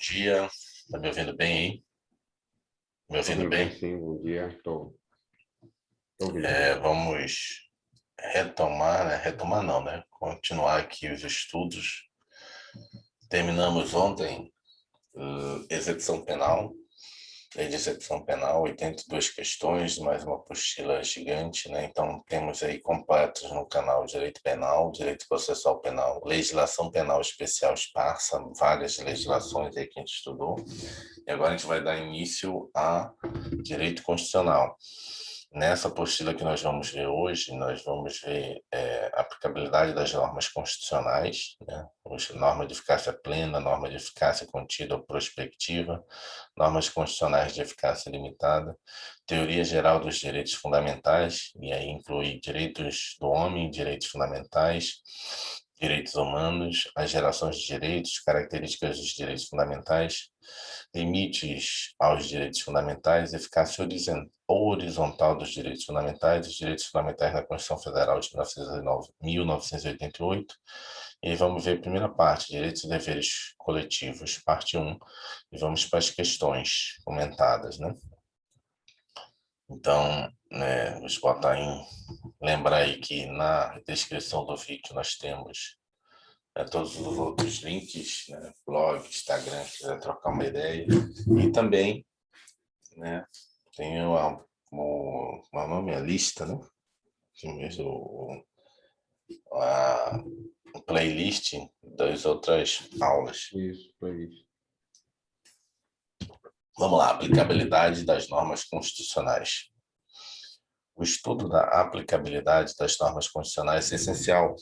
dia. Tá me ouvindo bem aí? Me ouvindo Bem, bem? sim, bom dia. Estou ouvindo. Vamos retomar, né? Retomar não, né? Continuar aqui os estudos. Terminamos ontem execução penal, lei de execução penal, 82 questões, mais uma apostila gigante, né? Então temos aí completos no canal Direito Penal, Direito Processual Penal, Legislação Penal Especial esparsa, várias legislações aí que a gente estudou. E agora a gente vai dar início a Direito Constitucional. Nessa apostila que nós vamos ver hoje, nós vamos ver a aplicabilidade das normas constitucionais, né? Norma de eficácia plena, norma de eficácia contida ou prospectiva, normas constitucionais de eficácia limitada, teoria geral dos direitos fundamentais, e aí inclui direitos do homem, direitos fundamentais, direitos humanos, as gerações de direitos, características dos direitos fundamentais, limites aos direitos fundamentais, eficácia horizontal dos direitos fundamentais, os direitos fundamentais da Constituição Federal de 1988, e vamos ver a primeira parte, direitos e deveres coletivos, parte 1, e vamos para as questões comentadas, né? Então, né, vamos botar lembrar aí que na descrição do vídeo nós temos todos os outros links, né, blog, Instagram, se quiser trocar uma ideia, e também, né, tem uma nome, a lista, né, a playlist das outras aulas. Isso, foi isso. Vamos lá, aplicabilidade das normas constitucionais. O estudo da aplicabilidade das normas constitucionais é essencial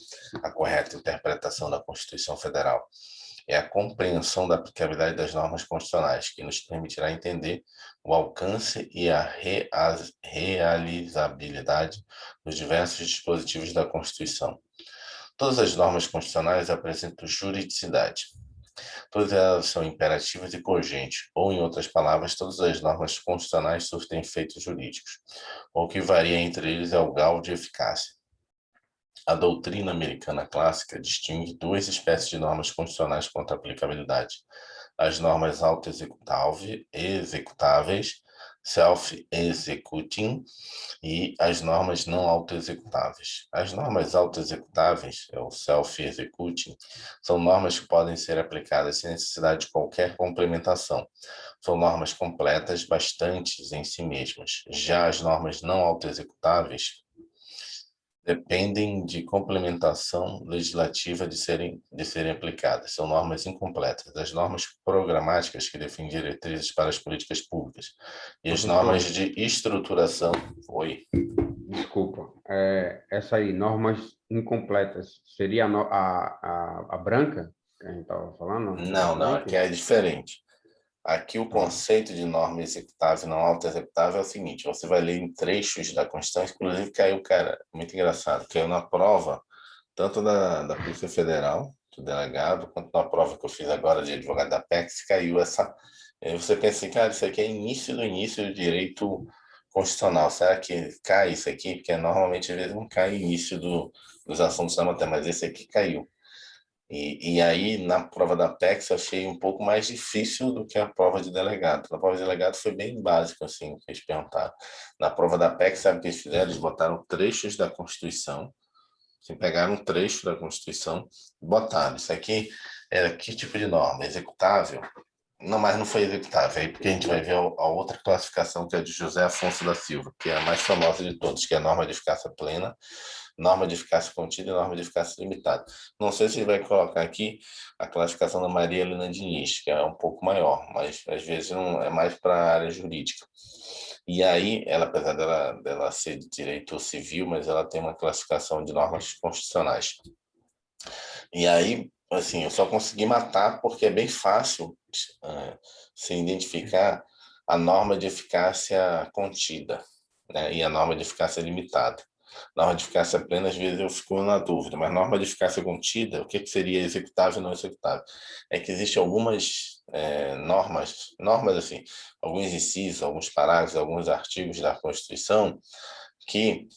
à correta interpretação da Constituição Federal. É a compreensão da aplicabilidade das normas constitucionais que nos permitirá entender o alcance e a realizabilidade dos diversos dispositivos da Constituição. Todas as normas constitucionais apresentam juridicidade. Todas elas são imperativas e cogentes, ou, em outras palavras, todas as normas constitucionais surtem efeitos jurídicos. O que varia entre eles é o grau de eficácia. A doutrina americana clássica distingue duas espécies de normas constitucionais quanto à aplicabilidade: as normas auto-executáveis, self-executing, e as normas não autoexecutáveis. As normas autoexecutáveis, o self-executing, são normas que podem ser aplicadas sem necessidade de qualquer complementação. São normas completas, bastantes em si mesmas. Já as normas não autoexecutáveis dependem de complementação legislativa de serem aplicadas. São normas incompletas. As normas programáticas que definem diretrizes para as políticas públicas. E as normas de estruturação... Oi. Desculpa. Essa aí, normas incompletas, seria a branca que a gente estava falando? Não, aqui é diferente. Aqui o conceito de norma executável e não auto-executável é o seguinte: você vai ler em trechos da Constituição, inclusive caiu, cara, muito engraçado, caiu na prova, tanto da Polícia Federal, do delegado, quanto na prova que eu fiz agora de advogado da PEX, caiu essa. Aí você pensa assim, cara, isso aqui é início do direito constitucional, será que cai isso aqui? Porque normalmente às vezes não cai início dos assuntos da matéria, mas esse aqui caiu. E aí, na prova da PEX, eu achei um pouco mais difícil do que a prova de delegado. Na prova de delegado foi bem básico, assim, que eles perguntaram. Na prova da PEX, sabe o que eles fizeram? Eles botaram trechos da Constituição, assim, pegaram um trecho da Constituição e botaram. Isso aqui era que tipo de norma? Executável? Não, mas não foi executável. Aí porque a gente vai ver a outra classificação, que é de José Afonso da Silva, que é a mais famosa de todos, que é a norma de eficácia plena, norma de eficácia contida e norma de eficácia limitada. Não sei se ele vai colocar aqui a classificação da Maria Helena Diniz, que é um pouco maior, mas às vezes não é mais para a área jurídica. E aí, ela, apesar dela ser de direito civil, mas ela tem uma classificação de normas constitucionais. E aí, assim, eu só consegui matar porque é bem fácil se identificar a norma de eficácia contida, né, e a norma de eficácia limitada. Norma de eficácia plena, às vezes eu fico na dúvida, mas norma de eficácia contida, o que seria executável e não executável? É que existem algumas normas assim, alguns incisos, alguns parágrafos, alguns artigos da Constituição que,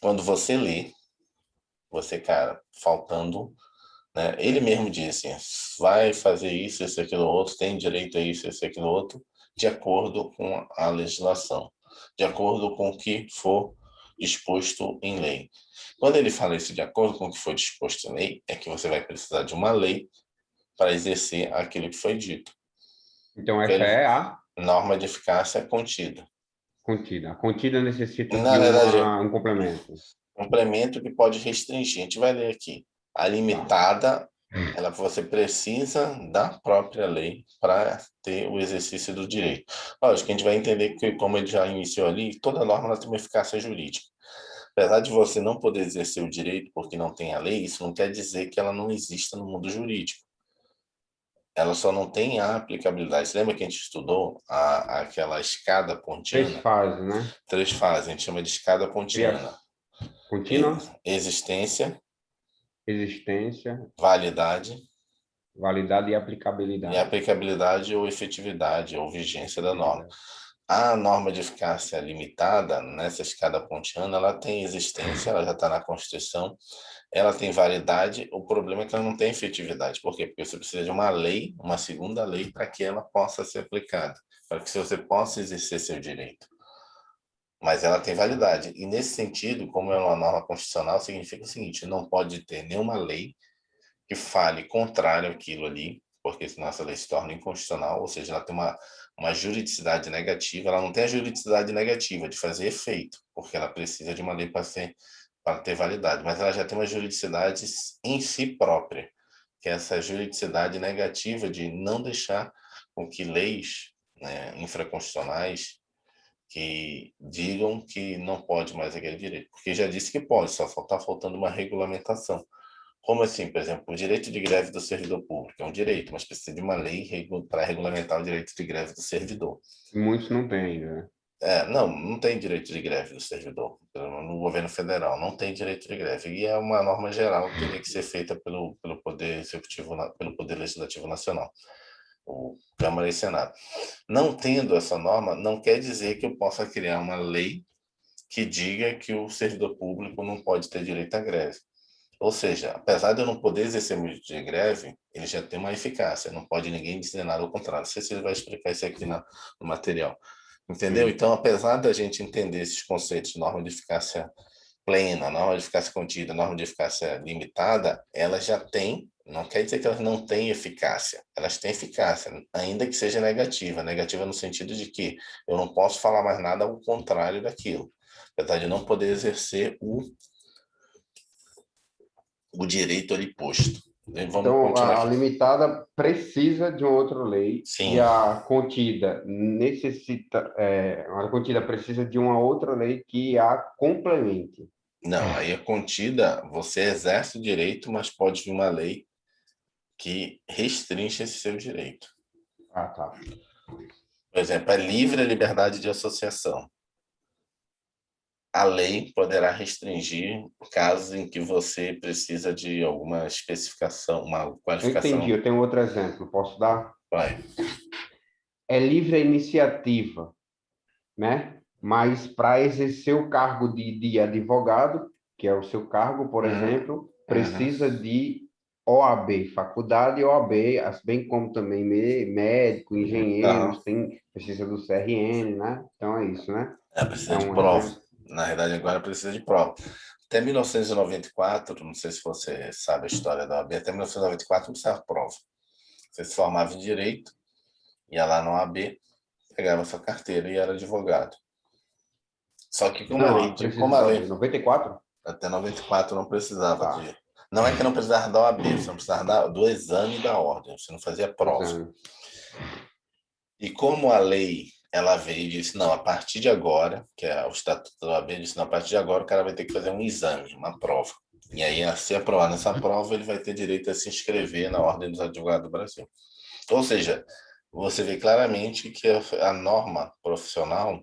quando você lê, você, cara, faltando né? Ele mesmo disse, vai fazer isso, aquilo, outro, tem direito a isso, aquilo, outro, de acordo com a legislação, de acordo com o que for disposto em lei. Quando ele fala isso de acordo com o que foi disposto em lei, é que você vai precisar de uma lei para exercer aquilo que foi dito. Então, Que essa ele, é a norma de eficácia contida. contida. A contida necessita Na de verdade, um complemento. complemento que pode restringir. A gente vai ler aqui. A Tá. limitada, ela você precisa da própria lei para ter o exercício do direito. Lógico que a gente vai entender que, como ele já iniciou ali, toda norma ela tem uma eficácia jurídica. Apesar de você não poder exercer o direito porque não tem a lei, isso não quer dizer que ela não exista no mundo jurídico. Ela só não tem a aplicabilidade. Você lembra que a gente estudou aquela escada 3 pontiana? fases, né? 3 fases, a gente chama de escada pontiana. Criação contínua, Existência, existência, validade validade e e aplicabilidade. aplicabilidade ou efetividade ou vigência da norma. Efetividade. A norma de eficácia limitada, nessa escada pontiana, ela tem existência, ela já está na Constituição, ela tem validade, o problema é que ela não tem efetividade. Por quê? Porque você precisa de uma lei, uma segunda lei, para que ela possa ser aplicada, para que você possa exercer seu direito. Mas ela tem validade. E nesse sentido, como é uma norma constitucional, significa o seguinte, não pode ter nenhuma lei que fale contrário àquilo ali, porque senão essa lei se torna inconstitucional, ou seja, ela tem uma juridicidade negativa, ela não tem a juridicidade negativa de fazer efeito, porque ela precisa de uma lei para ter validade, mas ela já tem uma juridicidade em si própria, que é essa juridicidade negativa de não deixar com que leis, né, infraconstitucionais que digam que não pode mais aquele direito, porque já disse que pode, só está faltando uma regulamentação. Como assim, por exemplo, o direito de greve do servidor público é um direito, mas precisa de uma lei para regulamentar o direito de greve do servidor. Muitos não têm ainda, né? Não, não tem direito de greve do servidor. No governo federal não tem direito de greve. E é uma norma geral que teria que ser feita pelo Poder Executivo, pelo Poder Legislativo Nacional, o Câmara e Senado. Não tendo essa norma, não quer dizer que eu possa criar uma lei que diga que o servidor público não pode ter direito à greve. Ou seja, apesar de eu não poder exercer meu direito de greve, ele já tem uma eficácia, não pode ninguém dizer nada ao contrário. Não sei se ele vai explicar isso aqui no material. Entendeu? Sim. Então, apesar da gente entender esses conceitos de norma de eficácia plena, norma de eficácia contida, norma de eficácia limitada, elas já têm, não quer dizer que elas não têm eficácia, elas têm eficácia, ainda que seja negativa. Negativa no sentido de que eu não posso falar mais nada ao contrário daquilo, apesar de não poder exercer o direito ali posto. Vamos Então, continuar a aqui. limitada precisa de uma outra lei e Sim. a contida necessita, a contida precisa de uma outra lei que a complemente. Não, aí a contida, você exerce o direito, mas pode vir uma lei que restringe esse seu direito. Ah, tá. Por exemplo, é livre a liberdade de associação. A lei poderá restringir casos em que você precisa de alguma especificação, uma Eu entendi, qualificação. eu tenho outro exemplo, posso dar? Vai. É livre a iniciativa, né? Mas para exercer o cargo de advogado, que é o seu cargo, por Uhum. exemplo, Uhum. precisa de OAB, faculdade e OAB, bem como também médico, Tá. engenheiros, precisa do CRN, né? Então é isso, né? Precisa É de um prova. exemplo. Na verdade, agora precisa de prova. Até 1994, não sei se você sabe a história da OAB, até 1994 não precisava de prova. Você se formava em direito, ia lá na OAB, pegava sua carteira e era advogado. Só que Não, precisa da OAB. 94? até 94 não precisava Tá, de. Não é que não precisava da OAB, você não precisava do exame da ordem, você não fazia prova. exame. E como a lei ela veio e disse, não, a partir de agora, que é o Estatuto da OAB, disse, não, a partir de agora o cara vai ter que fazer um exame, uma prova. E aí, se aprovar nessa prova, ele vai ter direito a se inscrever na Ordem dos Advogados do Brasil. Ou seja, você vê claramente que a norma profissional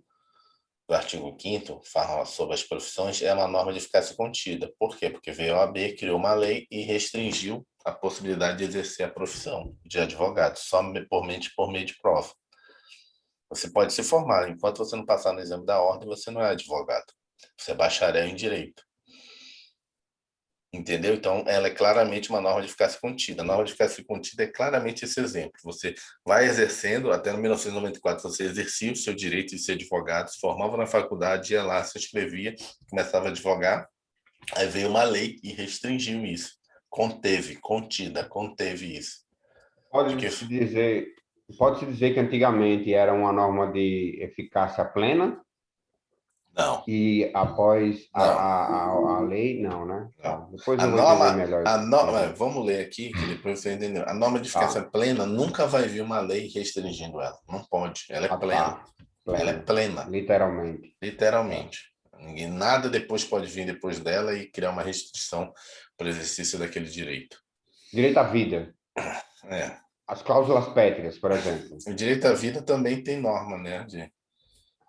do artigo 5º fala sobre as profissões, é uma norma de eficácia contida. Por quê? Porque veio a OAB, criou uma lei e restringiu a possibilidade de exercer a profissão de advogado, só por meio de prova. Você pode se formar, enquanto você não passar no exame da ordem, você não é advogado. Você é bacharel em direito. Entendeu? Então, ela é claramente uma norma de eficácia contida. A norma de eficácia contida é claramente esse exemplo. Você vai exercendo, até no 1994, você exercia o seu direito de ser advogado, se formava na faculdade, ia lá, se inscrevia, começava a advogar, aí veio uma lei e restringiu isso. Conteve isso. De que Pode-se dizer, pode-se dizer que antigamente era uma norma de eficácia plena não, e após não, a lei, não, né? Tá. não. Depois eu vou entender melhor esse quesito. Vamos ler aqui, que depois você entendeu. A norma de eficácia Tá. plena nunca vai vir uma lei restringindo ela. Não pode. Ela é Ah, plena. tá. Ela é Plena. plena. Literalmente. Tá. Literalmente. Ninguém, nada depois pode vir depois dela e criar uma restrição para o exercício daquele direito. Direito à vida. É. As cláusulas pétreas, por exemplo. O direito à vida também tem norma, né,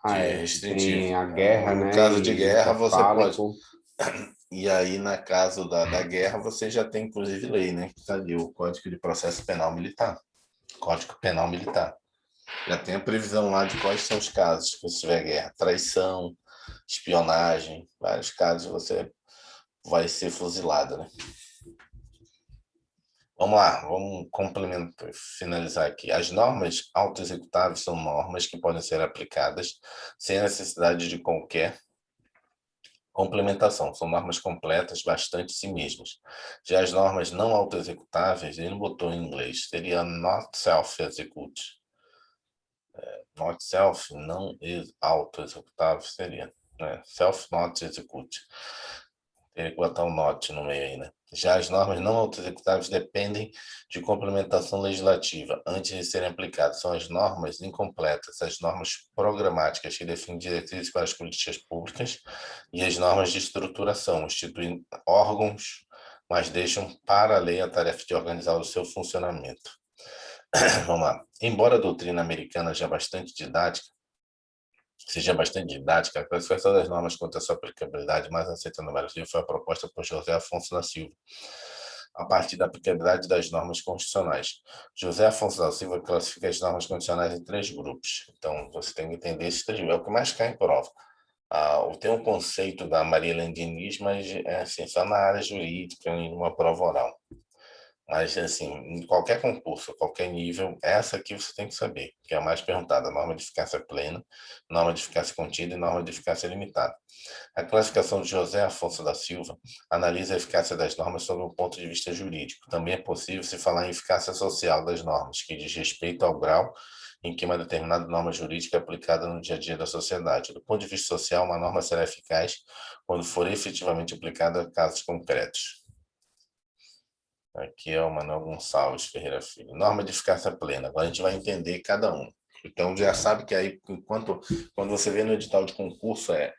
Ah, de é. restritivo. Tem a guerra, No né? caso de E guerra, você pode. encefálico. E aí, na caso da guerra, você já tem, inclusive, lei, né? Que está ali o Código de Processo Penal Militar. Código Penal Militar. Já tem a previsão lá de quais são os casos que se tiver guerra. Traição, espionagem, vários casos você vai ser fuzilado, né? Vamos lá, vamos complementar, finalizar aqui. As normas autoexecutáveis são normas que podem ser aplicadas sem a necessidade de qualquer complementação. São normas completas, bastante si mesmas. Já as normas não autoexecutáveis, ele botou em inglês, seria not self-execute. Not self, não autoexecutável, seria. Né? Self not execute. Teria que botar um not no meio aí, né? Já as normas não autoexecutáveis dependem de complementação legislativa antes de serem aplicadas. São as normas incompletas, as normas programáticas que definem diretrizes para as políticas públicas e as normas de estruturação, instituem órgãos, mas deixam para a lei a tarefa de organizar o seu funcionamento. Vamos lá. Embora a doutrina americana seja bastante didática, a classificação das normas quanto à sua aplicabilidade mais aceita no Brasil foi a proposta por José Afonso da Silva, a partir da aplicabilidade das normas constitucionais. José Afonso da Silva classifica as normas constitucionais em três grupos. Então, você tem que entender esses três grupos. É o que mais cai em prova. Tem um conceito da Maria Helena Diniz, mas é assim, só na área jurídica, em uma prova oral. Mas, assim, em qualquer concurso, qualquer nível, essa aqui você tem que saber, que é a mais perguntada: norma de eficácia plena, norma de eficácia contida e norma de eficácia limitada. A classificação de José Afonso da Silva analisa a eficácia das normas sob um ponto de vista jurídico. Também é possível se falar em eficácia social das normas, que diz respeito ao grau em que uma determinada norma jurídica é aplicada no dia a dia da sociedade. Do ponto de vista social, uma norma será eficaz quando for efetivamente aplicada a casos concretos. Aqui é o Manuel Gonçalves Ferreira Filho. Norma de eficácia plena. Agora a gente vai entender cada um. Então já sabe que aí, quando você vê no edital de concurso, é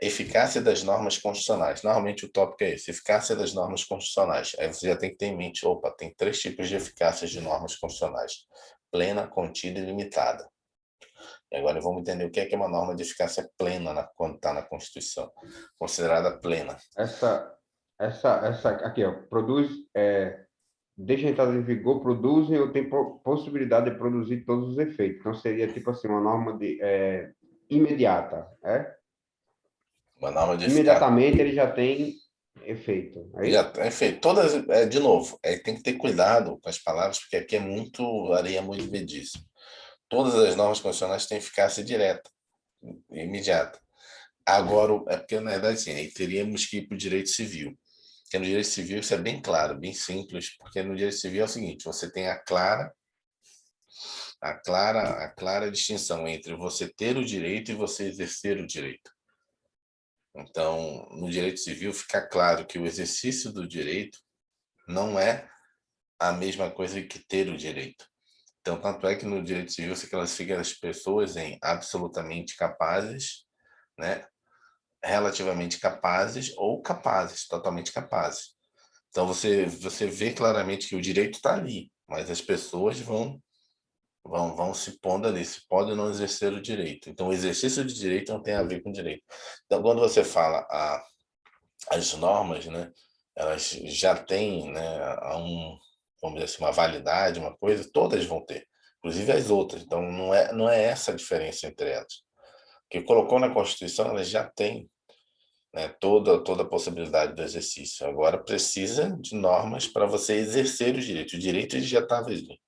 eficácia das normas constitucionais. Normalmente o tópico é esse, eficácia das normas constitucionais. Aí você já tem que ter em mente, opa, tem três tipos de eficácia de normas constitucionais: plena, contida e limitada. E agora vamos entender o que é uma norma de eficácia plena quando está na Constituição, considerada plena. Essa aqui, ó, produz, deixa entrada em vigor, produzem ou tem possibilidade de produzir todos os efeitos. Então, seria tipo assim, uma norma imediata, é? Uma norma de eficácia. Imediatamente ele já tem efeito, é Já, isso? enfim, todas, de novo, tem que ter cuidado com as palavras, porque aqui é muito areia muito movediça. Todas as normas constitucionais têm eficácia direta, imediata. Agora, é porque, na verdade, sim, aí teríamos que ir para o direito civil. Porque no direito civil isso é bem claro, bem simples, porque no direito civil é o seguinte: você tem a clara distinção entre você ter o direito e você exercer o direito. Então, no direito civil fica claro que o exercício do direito não é a mesma coisa que ter o direito. Então, tanto é que no direito civil você classifica as pessoas em absolutamente capazes, né, relativamente capazes ou capazes, totalmente capazes. Então, você vê claramente que o direito está ali, mas as pessoas vão se pondo ali, se pode não exercer o direito. Então, o exercício de direito não tem a ver com direito. Então, quando você fala as normas, né, elas já têm, né, vamos dizer assim, uma validade, uma coisa, todas vão ter, inclusive as outras. Então, não é essa a diferença entre elas. Que colocou na Constituição, elas já têm né, toda a possibilidade do exercício. Agora precisa de normas para você exercer o direito. O direito ele já estava ali.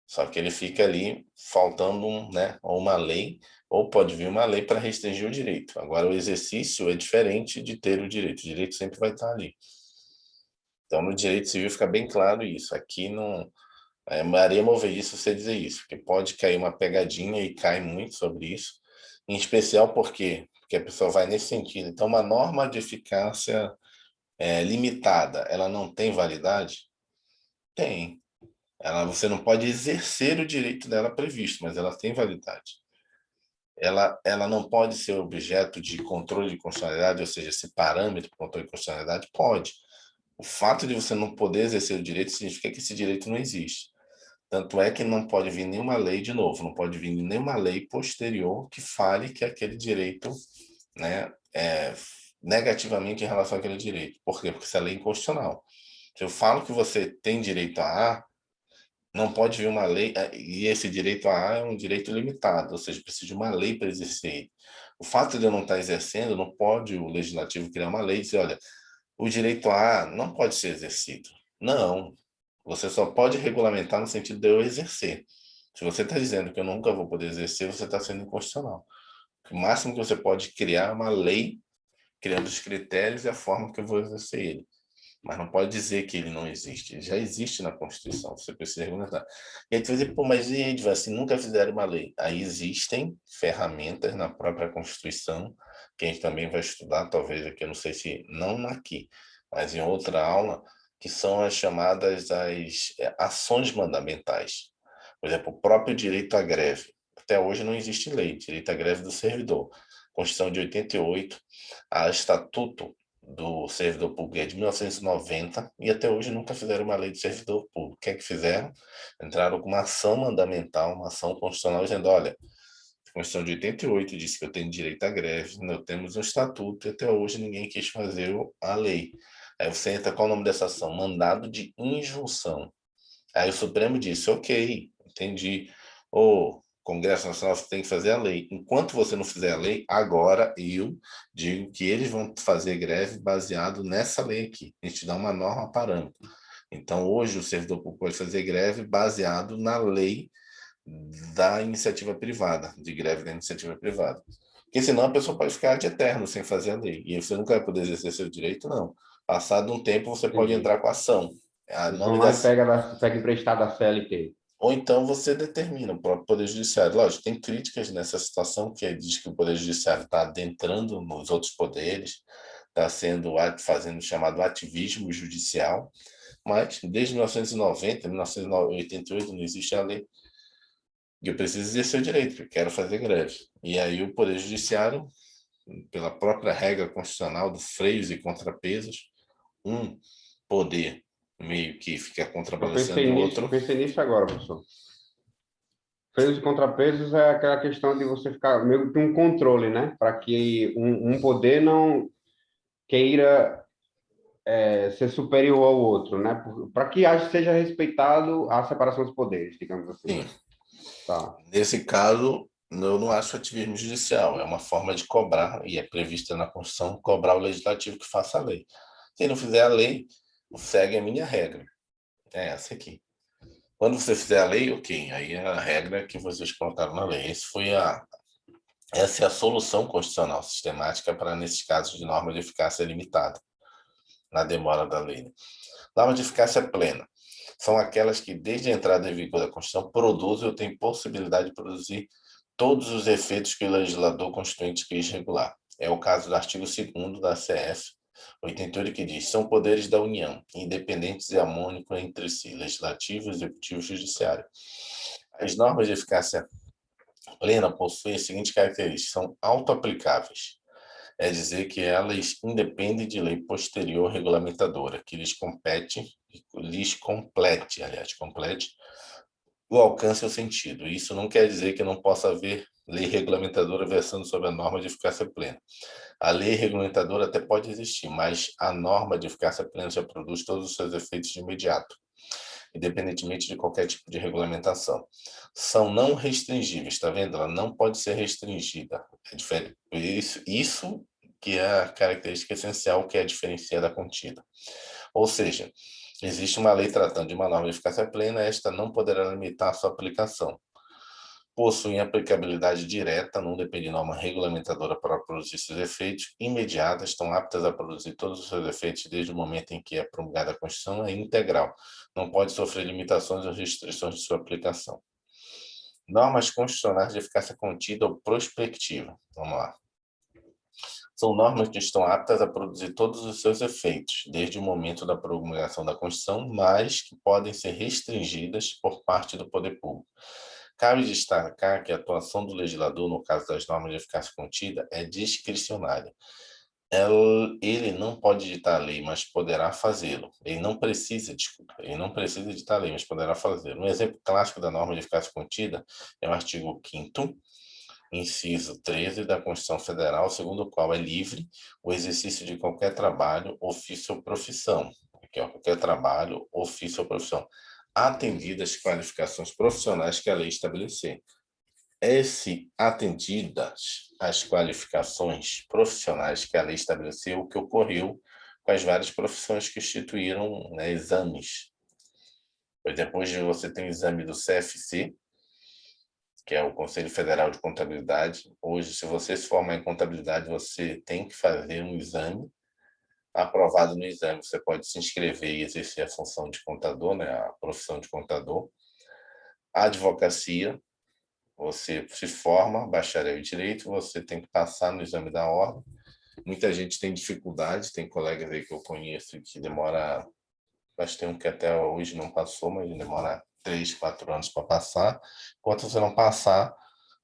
Só que ele fica ali faltando né, ou uma lei, ou pode vir uma lei para restringir o direito. Agora, o exercício é diferente de ter o direito. O direito sempre vai estar ali. Então, no direito civil fica bem claro isso. Aqui não Maria movediça você dizer isso, porque pode cair uma pegadinha e cai muito sobre isso, em especial porque a pessoa vai nesse sentido. Então, uma norma de eficácia limitada, ela não tem validade? Tem. Você não pode exercer o direito dela previsto, mas ela tem validade. Ela não pode ser objeto de controle de constitucionalidade, ou seja, esse parâmetro de controle de constitucionalidade pode. O fato de você não poder exercer o direito significa que esse direito não existe. Tanto é que não pode vir nenhuma lei, de novo, não pode vir nenhuma lei posterior que fale que aquele direito, né, negativamente em relação àquele direito. Por quê? Porque essa lei é inconstitucional. Se eu falo que você tem direito a A, não pode vir uma lei, e esse direito a A é um direito limitado, ou seja, precisa de uma lei para exercer. O fato de eu não estar exercendo, não pode o legislativo criar uma lei e dizer, olha, o direito a não pode ser exercido. Não, você só pode regulamentar no sentido de eu exercer. Se você está dizendo que eu nunca vou poder exercer, você está sendo inconstitucional. O máximo que você pode criar é uma lei, criando os critérios e a forma que eu vou exercer ele. Mas não pode dizer que ele não existe. Ele já existe na Constituição, você precisa regulamentar. E aí tu vai dizer, pô, mas e aí, assim, nunca fizeram uma lei. Aí existem ferramentas na própria Constituição, que a gente também vai estudar, talvez aqui, eu não sei se, não aqui, mas em outra aula, que são as chamadas ações mandamentais. Por exemplo, o próprio direito à greve. Até hoje não existe lei, direito à greve do servidor. Constituição de 88, a Estatuto do servidor público é de 1990 e até hoje nunca fizeram uma lei de servidor público. O que é que fizeram? Entraram com uma ação mandamental, uma ação constitucional, dizendo, olha, a Constituição de 88 disse que eu tenho direito à greve, nós temos um estatuto e até hoje ninguém quis fazer a lei. Aí você entra, qual é o nome dessa ação? Mandado de injunção. Aí o Supremo disse, ok, entendi. O Congresso Nacional tem que fazer a lei. Enquanto você não fizer a lei, agora eu digo que eles vão fazer greve baseado nessa lei aqui. A gente dá uma norma parâmetro. Então, hoje, o servidor público pode fazer greve baseado na lei da iniciativa privada, de greve da iniciativa privada. Porque senão a pessoa pode ficar de eterno sem fazer a lei. E você nunca vai poder exercer seu direito, não. Passado um tempo, você pode Entendi. entrar com ação. A Eles vão nome lá e dessa pega emprestado da CLT. ou então você determina o próprio Poder Judiciário. Lógico, tem críticas nessa situação, que diz que o Poder Judiciário está adentrando nos outros poderes, está fazendo o chamado ativismo judicial, mas desde 1990, 1988, não existe a lei. E eu preciso exercer o direito, porque eu quero fazer greve. E aí o Poder Judiciário, pela própria regra constitucional dos freios e contrapesos, um poder meio que fica contrabalanceando o Eu outro. pensei nisso agora, professor. Freios e contrapesos é aquela questão de você ficar meio que um controle, né? Para que um poder não queira ser superior ao outro, né? Para que seja respeitado a separação dos poderes, digamos assim. Sim, Tá. nesse caso, eu não acho ativismo judicial, é uma forma de cobrar, e é prevista na Constituição, cobrar o legislativo que faça a lei. Se não fizer a lei, segue a minha regra. É essa aqui. Quando você fizer a lei, ok, aí é a regra que vocês colocaram na lei. Essa é a solução constitucional sistemática para, nesses casos de norma de eficácia limitada, na demora da lei. Norma de eficácia plena são aquelas que, desde a entrada em vigor da Constituição, produzem ou têm possibilidade de produzir todos os efeitos que o legislador constituinte quis regular. É o caso do artigo 2º da CF 88, que diz: são poderes da União, independentes e harmônicos entre si, legislativo, executivo e judiciário. As normas de eficácia plena possuem as seguintes características: são autoaplicáveis, é dizer que elas independem de lei posterior regulamentadora, que complete o alcance e o sentido. Isso não quer dizer que não possa haver lei regulamentadora versando sobre a norma de eficácia plena. A lei regulamentadora até pode existir, mas a norma de eficácia plena já produz todos os seus efeitos de imediato, independentemente de qualquer tipo de regulamentação. São não restringíveis, está vendo? Ela não pode ser restringida. É diferente. Isso que é a característica essencial que a diferencia da contida. Ou seja, existe uma lei tratando de uma norma de eficácia plena, esta não poderá limitar a sua aplicação. Possuem aplicabilidade direta, não depende de norma regulamentadora para produzir seus efeitos, imediatas, estão aptas a produzir todos os seus efeitos desde o momento em que é promulgada a Constituição, é integral, não pode sofrer limitações ou restrições de sua aplicação. Normas constitucionais de eficácia contida ou prospectiva. Vamos lá. São normas que estão aptas a produzir todos os seus efeitos, desde o momento da promulgação da Constituição, mas que podem ser restringidas por parte do poder público. Cabe destacar que a atuação do legislador, no caso das normas de eficácia contida, é discricionária. Ele não pode ditar a lei, mas poderá fazê-lo. Ele não precisa ditar a lei, mas poderá fazê-lo. Um exemplo clássico da norma de eficácia contida é o artigo 5º, inciso 13 da Constituição Federal, segundo o qual é livre o exercício de qualquer trabalho, ofício ou profissão. Aqui, ó, qualquer trabalho, ofício ou profissão, atendidas as qualificações profissionais que a lei estabelecer. Atendidas as qualificações profissionais que a lei estabeleceu, o que ocorreu com as várias profissões que instituíram, né, exames. Por exemplo, hoje você tem o exame do CFC, que é o Conselho Federal de Contabilidade. Hoje, se você se formar em contabilidade, você tem que fazer um exame. Aprovado no exame, você pode se inscrever e exercer a função de contador, né, a profissão de contador. A advocacia, você se forma, bacharel em direito, você tem que passar no exame da ordem. Muita gente tem dificuldade, tem colegas aí que eu conheço que demora, acho que tem um que até hoje não passou, mas demora 3, 4 anos para passar. Enquanto você não passar,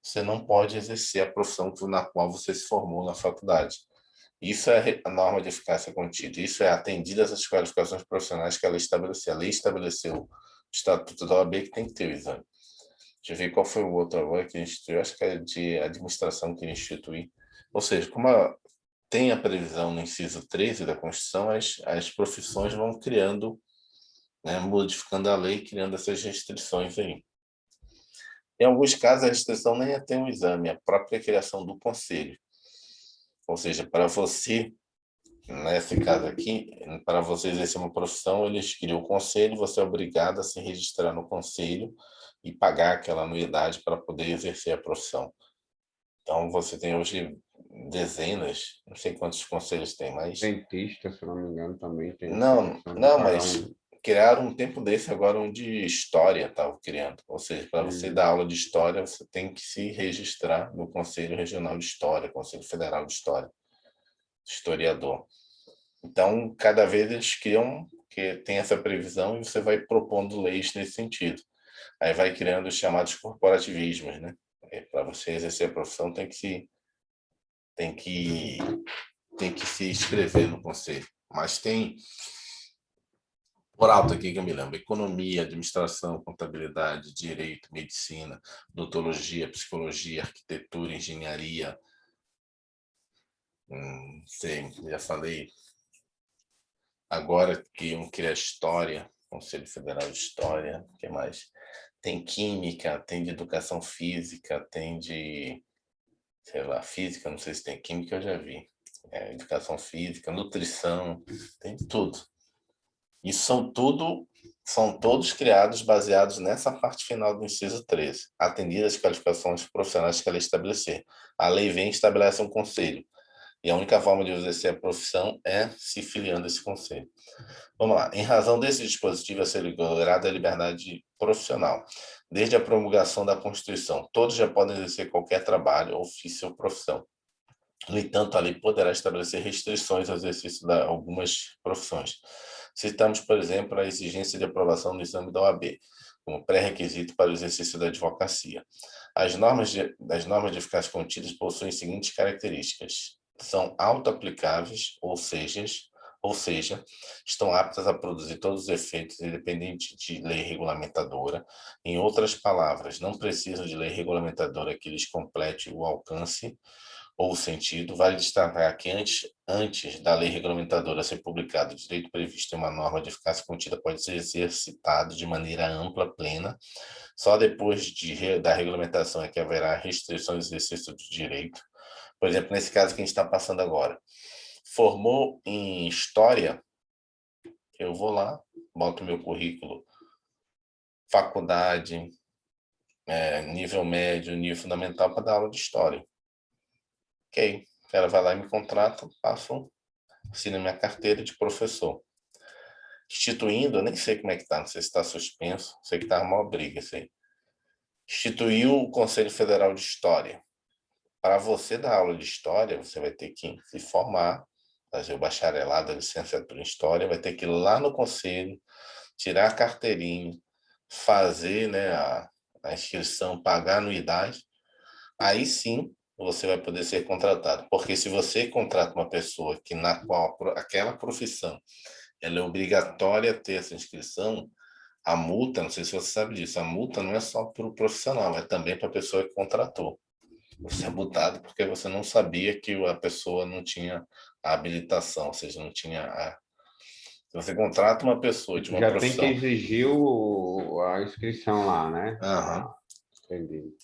você não pode exercer a profissão na qual você se formou na faculdade. Isso é a norma de eficácia contida. Isso é atendidas as qualificações profissionais que a lei estabeleceu. A lei estabeleceu o Estatuto da OAB que tem que ter o exame. Deixa eu ver qual foi o outro agora que instituiu. Acho que é de administração que institui. Ou seja, como tem a previsão no inciso 13 da Constituição, as profissões vão criando, né, modificando a lei, criando essas restrições aí. Em alguns casos, a restrição nem é ter um exame, é a própria criação do conselho. Ou seja, para você, nesse caso aqui, para você exercer uma profissão, eles criam o conselho, você é obrigado a se registrar no conselho e pagar aquela anuidade para poder exercer a profissão. Então, você tem hoje dezenas, não sei quantos conselhos tem, mas... Dentista, se não me engano, também tem essa Não, questão de não, pagar mas criaram um tempo desse agora um de história, estavam criando. Ou seja, para você dar aula de história, você tem que se registrar no Conselho Regional de História, Conselho Federal de História, historiador. Então, cada vez eles criam, que tem essa previsão, e você vai propondo leis nesse sentido. Aí vai criando os chamados corporativismos, né? Para você exercer a profissão, tem que, tem que se inscrever no conselho. Mas tem, por alto aqui que eu me lembro, economia, administração, contabilidade, direito, medicina, odontologia, psicologia, arquitetura, engenharia, sei, já falei. Agora que um cria história, Conselho Federal de História, o que mais? Tem química, tem de educação física, tem de, sei lá, física, não sei se tem química, eu já vi. Educação física, nutrição, tem de tudo. E são todos criados baseados nessa parte final do inciso 13, atendidas as qualificações profissionais que a lei estabelecer. A lei vem e estabelece um conselho. E a única forma de exercer a profissão é se filiando a esse conselho. Vamos lá. Em razão desse dispositivo a ser assegurada a liberdade profissional, desde a promulgação da Constituição, todos já podem exercer qualquer trabalho, ofício ou profissão. No entanto, a lei poderá estabelecer restrições ao exercício de algumas profissões. Citamos, por exemplo, a exigência de aprovação no exame da OAB, como pré-requisito para o exercício da advocacia. As normas de eficácia contidas possuem as seguintes características: são auto-aplicáveis, ou seja, estão aptas a produzir todos os efeitos, independente de lei regulamentadora. Em outras palavras, não precisam de lei regulamentadora que lhes complete o alcance ou o sentido. Vale destacar que antes da lei regulamentadora ser publicada, o direito previsto em uma norma de eficácia contida pode ser exercitado de maneira ampla, plena. Só depois da regulamentação é que haverá restrições ao exercício do direito. Por exemplo, nesse caso que a gente está passando agora. Formou em História, eu vou lá, boto meu currículo, faculdade, nível médio, nível fundamental para dar aula de História. Ok, o cara vai lá e me contrata, assina minha carteira de professor. Instituindo, eu nem sei como é que está, não sei se está suspenso, sei que está uma briga isso aí. Instituiu o Conselho Federal de História. Para você dar aula de História, você vai ter que se formar, fazer o bacharelado, a licenciatura em História, vai ter que ir lá no Conselho, tirar a carteirinha, fazer, né, a inscrição, pagar a anuidade, aí sim você vai poder ser contratado. Porque se você contrata uma pessoa que na qual aquela profissão ela é obrigatória ter essa inscrição, a multa, não sei se você sabe disso, a multa não é só para o profissional, é também para a pessoa que contratou. Você é multado porque você não sabia que a pessoa não tinha a habilitação, ou seja, não tinha a... Se você contrata uma pessoa de uma Já tem que profissão... exigir a inscrição lá, né? Aham. Ah, entendi.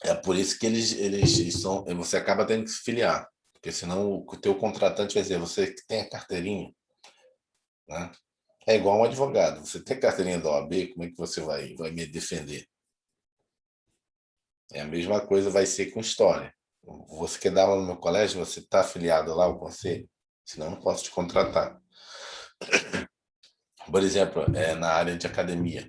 É por isso que eles são... Você acaba tendo que se filiar, porque senão o teu contratante vai dizer, você que tem a carteirinha, né? É igual um advogado. Você tem carteirinha da OAB, como é que você vai me defender? É a mesma coisa vai ser com história. Você quer dar aula no meu colégio, você está afiliado lá ao conselho? Senão eu não posso te contratar. Por exemplo, na área de academia,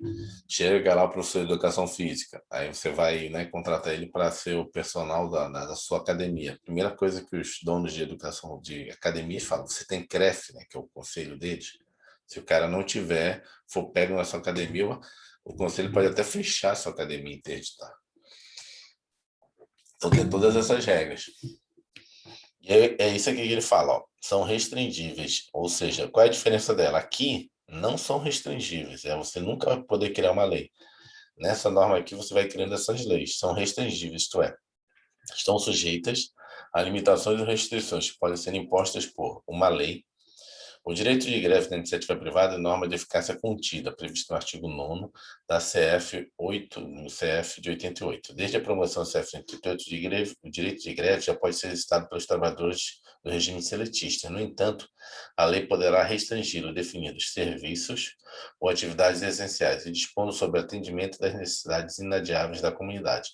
chega lá o professor de educação física, aí você vai, né, contratar ele para ser o personal da sua academia. A primeira coisa que os donos de educação de academia falam, você tem CREF, né, que é o conselho deles. Se o cara não tiver, for pego na sua academia, o conselho pode até fechar a sua academia e interditar. Então tem todas essas regras. E é isso aqui que ele fala, ó, são restringíveis, ou seja, qual é a diferença dela? Aqui não são restringíveis, você nunca vai poder criar uma lei. Nessa norma aqui você vai criando essas leis, são restringíveis, isto é, estão sujeitas a limitações e restrições que podem ser impostas por uma lei. O direito de greve da iniciativa privada é norma de eficácia contida, prevista no artigo 9º da CF 8, no CF de 88. Desde a promoção do CF 88, o direito de greve já pode ser exercitado pelos trabalhadores do regime seletista. No entanto, a lei poderá restringir ou definir os serviços ou atividades essenciais e dispondo sobre o atendimento das necessidades inadiáveis da comunidade.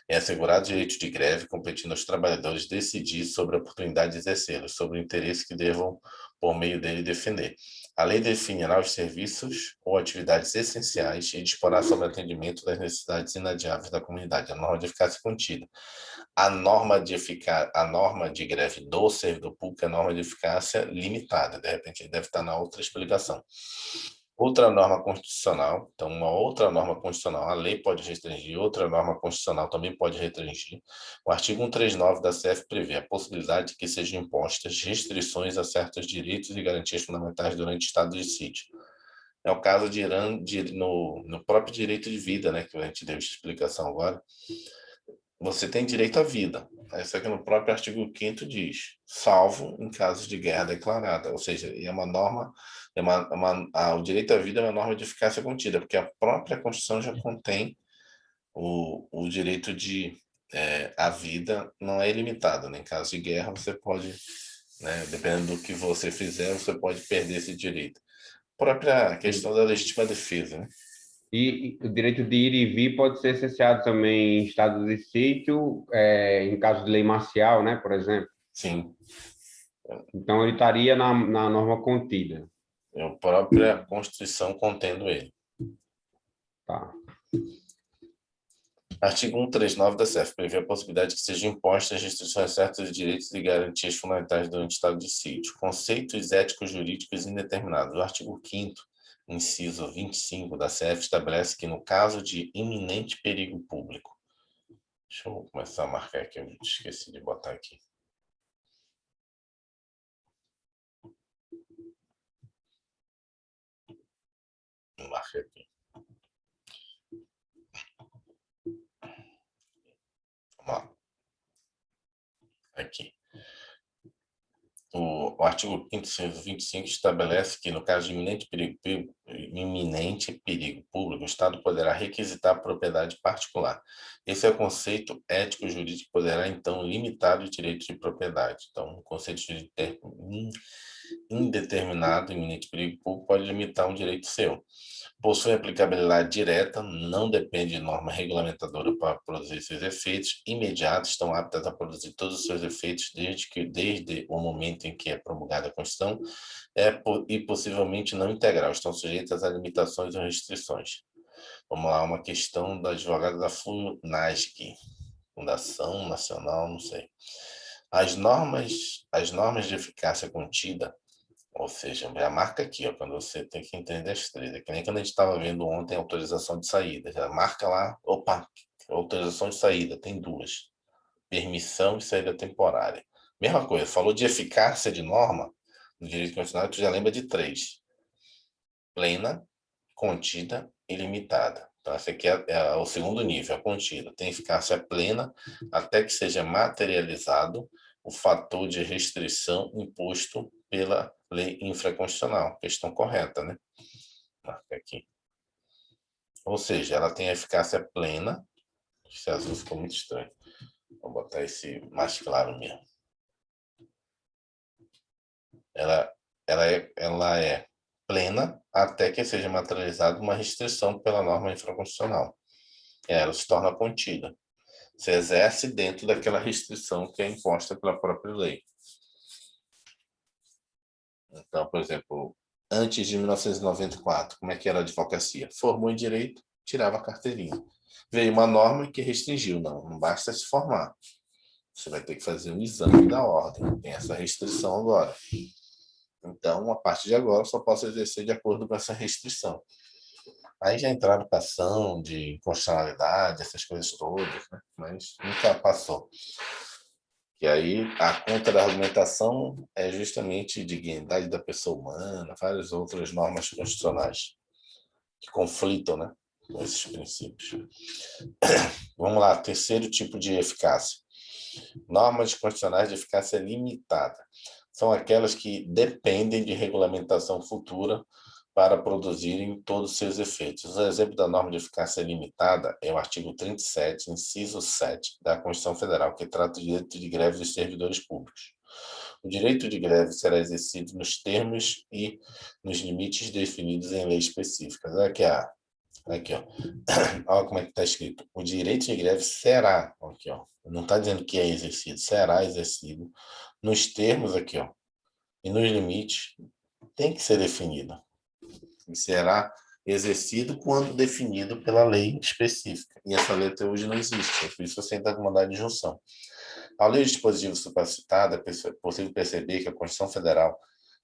É assegurado o direito de greve, competindo aos trabalhadores decidir sobre a oportunidade de exercê-los, sobre o interesse que devam por meio dele defender. A lei definirá os serviços ou atividades essenciais e disporá sobre o atendimento das necessidades inadiáveis da comunidade. A norma de eficácia contida. A norma de greve do servidor público é a norma de eficácia limitada. De repente, deve estar na outra explicação. Outra norma constitucional, então uma outra norma constitucional, a lei pode restringir, outra norma constitucional também pode restringir. O artigo 139 da CF prevê a possibilidade de que sejam impostas restrições a certos direitos e garantias fundamentais durante o estado de sítio. É o caso de Irã, no próprio direito de vida, né, que a gente deu explicação agora. Você tem direito à vida. Isso aqui no próprio artigo 5º diz, salvo em casos de guerra declarada. Ou seja, é uma norma, o direito à vida é uma norma de eficácia contida, porque a própria Constituição já contém o direito de... a vida não é ilimitado, né? Em caso de guerra, você pode, né, dependendo do que você fizer, você pode perder esse direito. A própria questão da legítima defesa, né? E o direito de ir e vir pode ser cessado também em estado de sítio, em caso de lei marcial, né, por exemplo. Sim, Então, ele estaria na norma contida. é a própria Constituição contendo ele. Tá. Artigo 139 da CEF prevê a possibilidade de que sejam impostas restrições certas de direitos e garantias fundamentais durante o estado de sítio. Conceitos éticos jurídicos indeterminados. O artigo 5º, inciso 25 da CEF estabelece que no caso de iminente perigo público... Deixa eu começar a marcar aqui, eu esqueci de botar aqui. Marca aqui. Vamos lá. Aqui. O artigo 5º, inciso 25, estabelece que, no caso de iminente perigo iminente perigo público, o Estado poderá requisitar a propriedade particular. Esse é o conceito ético-jurídico que poderá, então, limitar o direito de propriedade. Então, o conceito de indeterminado, iminente perigo público, pode limitar um direito seu. Possui aplicabilidade direta, não depende de norma regulamentadora para produzir seus efeitos, imediatos, estão aptas a produzir todos os seus efeitos desde o momento em que é promulgada a Constituição, e possivelmente não integral, estão sujeitas a limitações ou restrições. Vamos lá, uma questão da advogada da FUNASG, Fundação Nacional, não sei. As normas de eficácia contida, ou seja, já marca aqui, ó, quando você tem que entender as três. É que nem quando a gente estava vendo ontem a autorização de saída. Já marca lá, opa, autorização de saída, tem duas. Permissão e saída temporária. Mesma coisa, falou de eficácia de norma, no direito constitucional, tu já lembra de três. Plena, contida e limitada. Então, esse aqui é o segundo nível, a contida. Tem eficácia plena até que seja materializado o fator de restrição imposto pela lei infraconstitucional. Questão correta, né? Marca aqui. Ou seja, ela tem a eficácia plena. Esse azul ficou muito estranho. Vou botar esse mais claro mesmo. Ela é plena até que seja materializada uma restrição pela norma infraconstitucional. Ela se torna contida. Se exerce dentro daquela restrição que é imposta pela própria lei. Então, por exemplo, antes de 1994, como é que era a advocacia? Formou em direito, tirava a carteirinha. Veio uma norma que restringiu, não basta se formar. Você vai ter que fazer um exame da ordem. Tem essa restrição agora. Então, a partir de agora, eu só posso exercer de acordo com essa restrição. Aí já entraram para ação de inconstitucionalidade, essas coisas todas, né? Mas nunca passou. E aí a contra-argumentação é justamente dignidade da pessoa humana, várias outras normas constitucionais que conflitam, né, com esses princípios. Vamos lá, terceiro tipo de eficácia. Normas constitucionais de eficácia limitada. São aquelas que dependem de regulamentação futura para produzirem todos os seus efeitos. O exemplo da norma de eficácia limitada é o artigo 37, inciso 7 da Constituição Federal, que trata do direito de greve dos servidores públicos. O direito de greve será exercido nos termos e nos limites definidos em lei específica. Aqui, ó. Olha como é que está escrito. O direito de greve será, aqui, ó. Não está dizendo que é exercido, será exercido nos termos aqui, ó, e nos limites. Tem que ser definido. E será exercido quando definido pela lei específica. E essa lei até hoje não existe, por isso você entra com mandado de injunção. Ao ler o dispositivo supracitada, é possível perceber que a Constituição Federal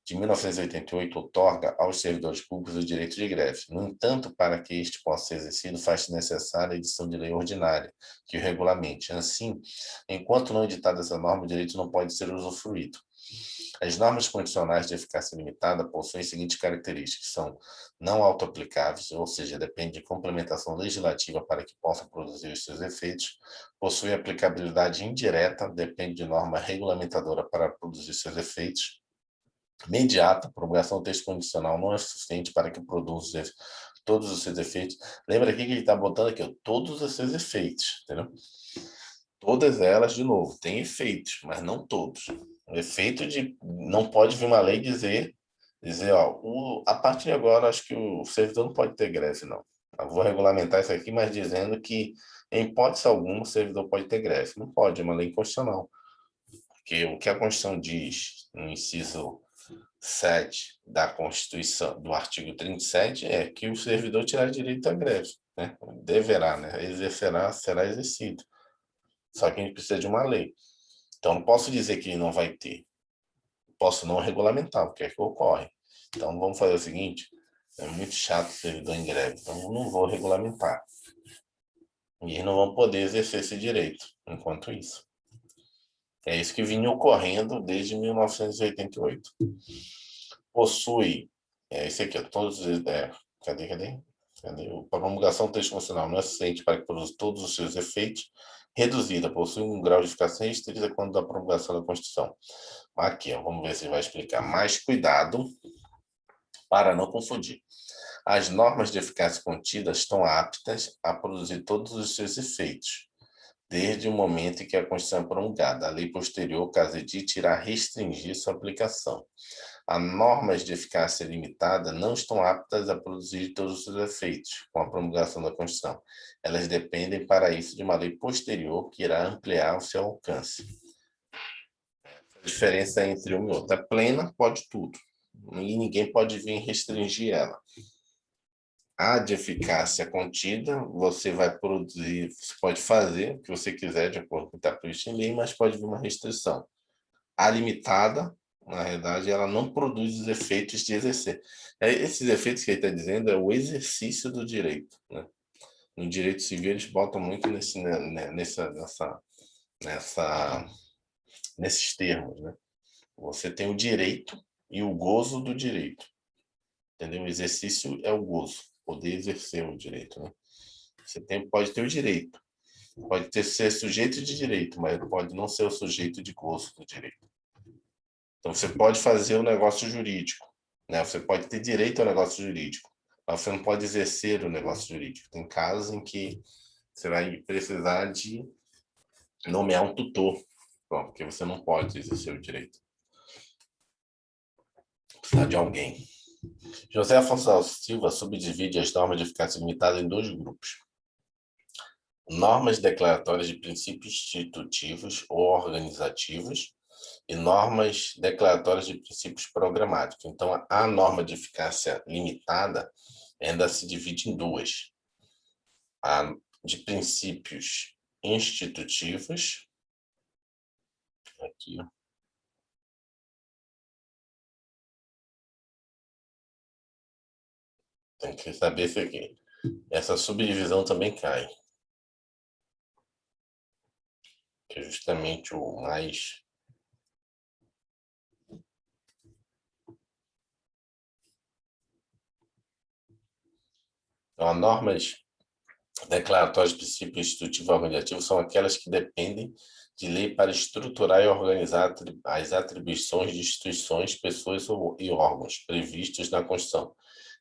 de 1988 outorga aos servidores públicos o direito de greve. No entanto, para que este possa ser exercido, faz-se necessária a edição de lei ordinária, que o regulamente. Assim, enquanto não editada essa norma, o direito não pode ser usufruído. As normas condicionais de eficácia limitada possuem as seguintes características: são não autoaplicáveis, ou seja, depende de complementação legislativa para que possam produzir os seus efeitos, possui aplicabilidade indireta, depende de norma regulamentadora para produzir seus efeitos, imediata, promulgação do texto condicional não é suficiente para que produza todos os seus efeitos. Lembra aqui que ele está botando aqui, ó, todos os seus efeitos, entendeu? Todas elas, de novo, têm efeitos, mas não todos. O efeito de... Não pode vir uma lei dizer ó, a partir de agora, acho que o servidor não pode ter greve, não. Eu vou regulamentar isso aqui, mas dizendo que, em hipótese alguma, o servidor pode ter greve. Não pode, é uma lei inconstitucional. Porque o que a Constituição diz, no inciso 7 da Constituição, do artigo 37, é que o servidor terá direito à greve, né? Deverá, né? Exercerá, será exercido. Só que a gente precisa de uma lei. Então, não posso dizer que não vai ter. Posso não regulamentar, o que é que ocorre. Então, vamos fazer o seguinte, é muito chato o servidor em greve, então não vou regulamentar. E eles não vão poder exercer esse direito enquanto isso. É isso que vinha ocorrendo desde 1988. Possui, esse aqui, todos, cadê? A promulgação do texto constitucional não é suficiente para que produza todos os seus efeitos, reduzida, possui um grau de eficácia restrita quando da promulgação da Constituição. Aqui, ó, vamos ver se vai explicar. Mais cuidado para não confundir. As normas de eficácia contida estão aptas a produzir todos os seus efeitos, desde o momento em que a Constituição é promulgada. A lei posterior, caso edite, irá restringir sua aplicação. As normas de eficácia limitada não estão aptas a produzir todos os seus efeitos com a promulgação da Constituição. Elas dependem, para isso, de uma lei posterior que irá ampliar o seu alcance. A diferença entre uma e outra. A plena pode tudo, e ninguém pode vir restringir ela. A de eficácia contida, você vai produzir, você pode fazer o que você quiser de acordo com o que está previsto em lei, mas pode vir uma restrição. A limitada, na realidade, ela não produz os efeitos de exercer. Esses efeitos que ele está dizendo é o exercício do direito, né? No direito civil, eles botam muito nesses termos, né? Você tem o direito e o gozo do direito, entendeu? O exercício é o gozo, poder exercer o direito, né? Você pode ter o direito, pode ser sujeito de direito, mas pode não ser o sujeito de gozo do direito. Então, você pode fazer o negócio jurídico, né? Você pode ter direito ao negócio jurídico, mas você não pode exercer o negócio jurídico. Tem casos em que você vai precisar de nomear um tutor, porque você não pode exercer o direito. Precisar de alguém. José Afonso Silva subdivide as normas de eficácia limitada em dois grupos: normas declaratórias de princípios institutivos ou organizativos e normas declaratórias de princípios programáticos. Então, a norma de eficácia limitada ainda se divide em duas: a de princípios institutivos, aqui, tem que saber se aqui, essa subdivisão também cai, que é justamente o mais. Então, as normas declaratórias de princípios institutivos e organizativos são aquelas que dependem de lei para estruturar e organizar as atribuições de instituições, pessoas e órgãos previstos na Constituição.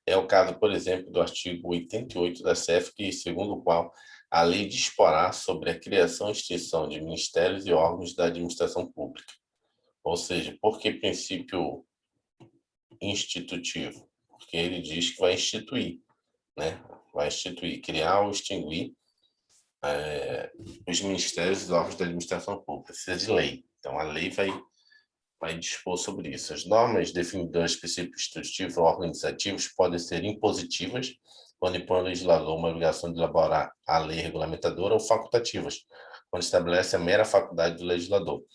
É o caso, por exemplo, do artigo 88 da CEF, segundo o qual a lei disporá sobre a criação e extinção de ministérios e órgãos da administração pública. Ou seja, por que princípio institutivo? Porque ele diz que vai instituir, né? Vai instituir, criar ou extinguir os ministérios e órgãos da administração pública. Precisa de lei. Então, a lei vai dispor sobre isso. As normas definidoras de princípios institutivos ou organizativos podem ser impositivas, quando impõe ao legislador uma obrigação de elaborar a lei regulamentadora, ou facultativas, quando estabelece a mera faculdade do legislador.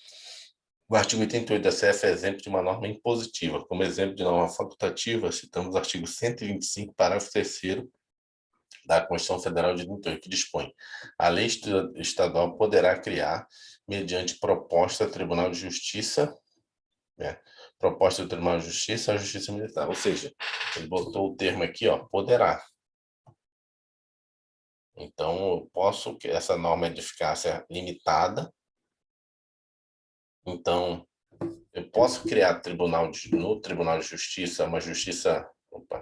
O artigo 88 da CF é exemplo de uma norma impositiva. Como exemplo de norma facultativa, citamos o artigo 125, parágrafo 3º da Constituição Federal de 88, que dispõe: a lei estadual poderá criar, mediante proposta do Tribunal de Justiça, proposta do Tribunal de Justiça, a Justiça Militar. Ou seja, ele botou o termo aqui, ó, poderá. Então, eu posso, essa norma é de eficácia limitada, então, eu posso criar no Tribunal de Justiça uma justiça. Opa,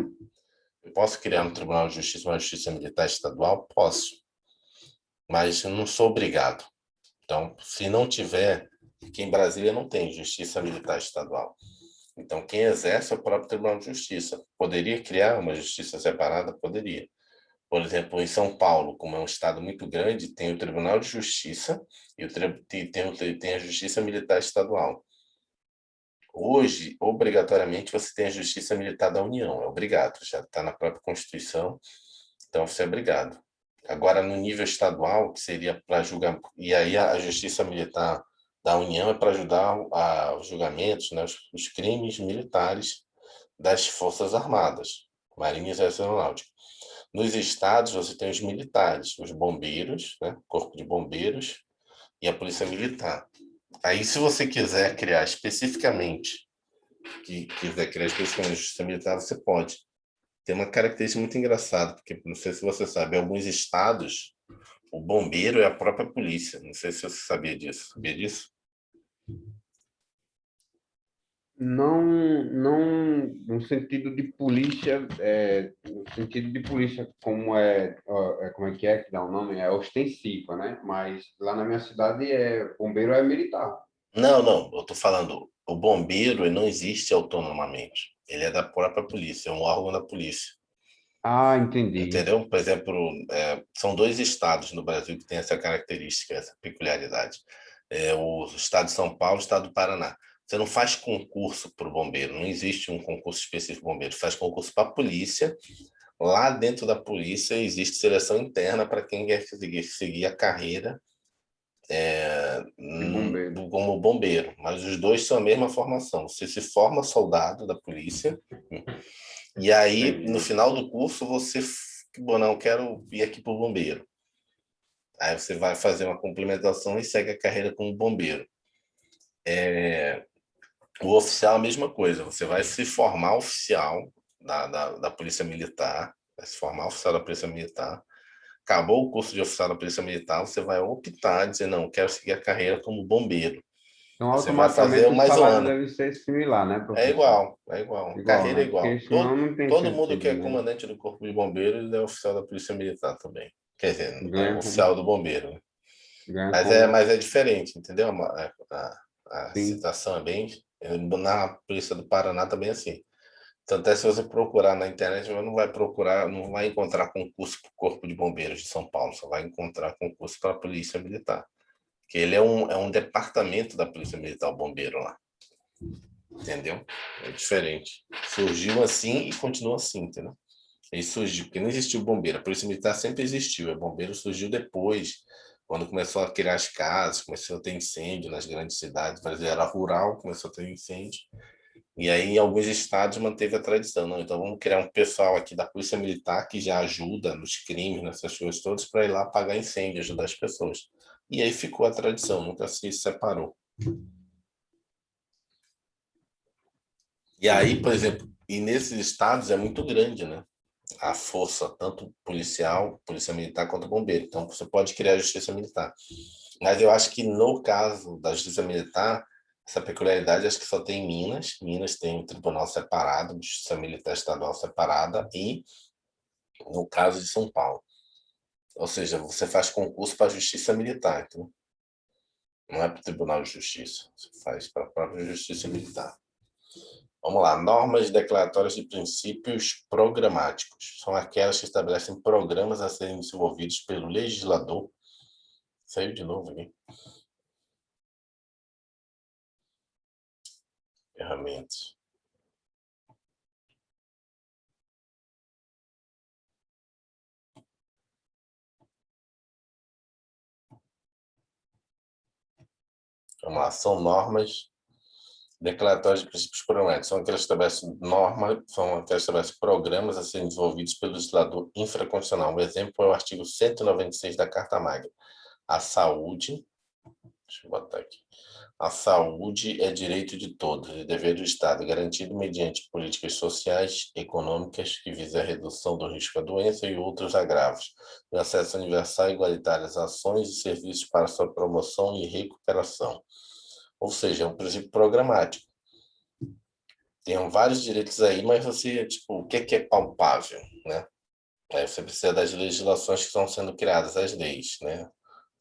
eu posso criar no Tribunal de Justiça uma justiça militar estadual? Posso, mas eu não sou obrigado. Então, se não tiver, aqui em Brasília não tem justiça militar estadual. Então, quem exerce é o próprio Tribunal de Justiça. Poderia criar uma justiça separada? Poderia. Por exemplo, em São Paulo, como é um estado muito grande, tem o Tribunal de Justiça e tem a Justiça Militar Estadual. Hoje, obrigatoriamente, você tem a Justiça Militar da União, é obrigado, já está na própria Constituição, então você é obrigado. Agora, no nível estadual, que seria para julgar, e aí a Justiça Militar da União é para ajudar os julgamentos, né, os crimes militares das Forças Armadas, Marinha e Exército Aeronáutico. Nos estados, você tem os militares, os bombeiros, né, Corpo de Bombeiros e a Polícia Militar. Aí, se você quiser criar especificamente, justiça militar, você pode. Tem uma característica muito engraçada, porque não sei se você sabe, em alguns estados, o bombeiro é a própria polícia. Não sei se você sabia disso. Sabia disso? Não no sentido de polícia, no sentido de polícia como como é que dá o nome? É ostensiva, né? Mas lá na minha cidade bombeiro é militar. Não, não, eu estou falando, o bombeiro ele não existe autonomamente. Ele é da própria polícia, é um órgão da polícia. Ah, entendi. Entendeu? Por exemplo, são dois estados no Brasil que têm essa característica, essa peculiaridade. O estado de São Paulo e o estado do Paraná. Você não faz concurso para o bombeiro, não existe um concurso específico para bombeiro. Você faz concurso para a polícia. Lá dentro da polícia existe seleção interna para quem quer seguir a carreira De bombeiro. como bombeiro. Mas os dois são a mesma formação. Você se forma soldado da polícia e aí, no Entendi. final do curso, você, bom, não, quero ir aqui para o bombeiro. Aí você vai fazer uma complementação e segue a carreira como bombeiro. O oficial, a mesma coisa. Você vai se formar oficial da Polícia Militar, vai se formar oficial da Polícia Militar. Acabou o curso de oficial da Polícia Militar, você vai optar, dizer, não, quero seguir a carreira como bombeiro. Então, Você vai fazer automaticamente o mais um salário ano. deve ser similar, né, É professor? igual, é igual. Igual, Carreira é né? Porque igual. senão Todo, não tem todo mundo que sentido, é né? comandante do Corpo de Bombeiros é oficial da Polícia Militar também. Quer dizer, Ganha como, oficial do bombeiro, né? ganha Mas é, como, mas é diferente, entendeu? A sim. situação é bem. Na Polícia do Paraná também é assim. Tanto é se você procurar na internet, você não vai procurar, não vai encontrar concurso para o Corpo de Bombeiros de São Paulo, só vai encontrar concurso para a Polícia Militar. Que ele é um departamento da Polícia Militar, o bombeiro lá. Entendeu? É diferente. Surgiu assim e continua assim, entendeu? Ele surgiu, porque não existiu bombeiro. A Polícia Militar sempre existiu. O bombeiro surgiu depois, quando começou a criar as casas, começou a ter incêndio nas grandes cidades. O Brasil era rural, começou a ter incêndio. E aí, em alguns estados, manteve a tradição. Não, então, vamos criar um pessoal aqui da Polícia Militar que já ajuda nos crimes, nessas coisas todas, para ir lá apagar incêndio, ajudar as pessoas. E aí ficou a tradição, nunca se separou. E aí, por Entendi. exemplo, e nesses estados é muito grande, né? A força, tanto policial, polícia militar, quanto bombeiro. Então, você pode criar a justiça militar. Mas eu acho que no caso da justiça militar, essa peculiaridade acho que só tem em Minas. Minas tem um tribunal separado, justiça militar estadual separada, e no caso de São Paulo. Ou seja, você faz concurso para a justiça militar, então não é para o Tribunal de Justiça, você faz para a própria justiça militar. Vamos lá, normas declaratórias de princípios programáticos. São aquelas que estabelecem programas a serem desenvolvidos pelo legislador. Saiu de novo aqui. Ferramentas. Vamos lá, são normas declaratórias de princípios programáticos. São aquelas que estabelecem normas, são aquelas que estabelecem programas a serem desenvolvidos pelo legislador infraconstitucional. Um exemplo é o artigo 196 da Carta Magna. A saúde, deixa eu botar aqui. A saúde é direito de todos e dever do Estado, garantido mediante políticas sociais e econômicas que visem a redução do risco à doença e outros agravos, o acesso universal e igualitário às ações e serviços para sua promoção e recuperação. Ou seja, é um princípio programático. Tem vários direitos aí, mas você, tipo, o que é palpável, né? Aí você precisa das legislações que estão sendo criadas, as leis, né?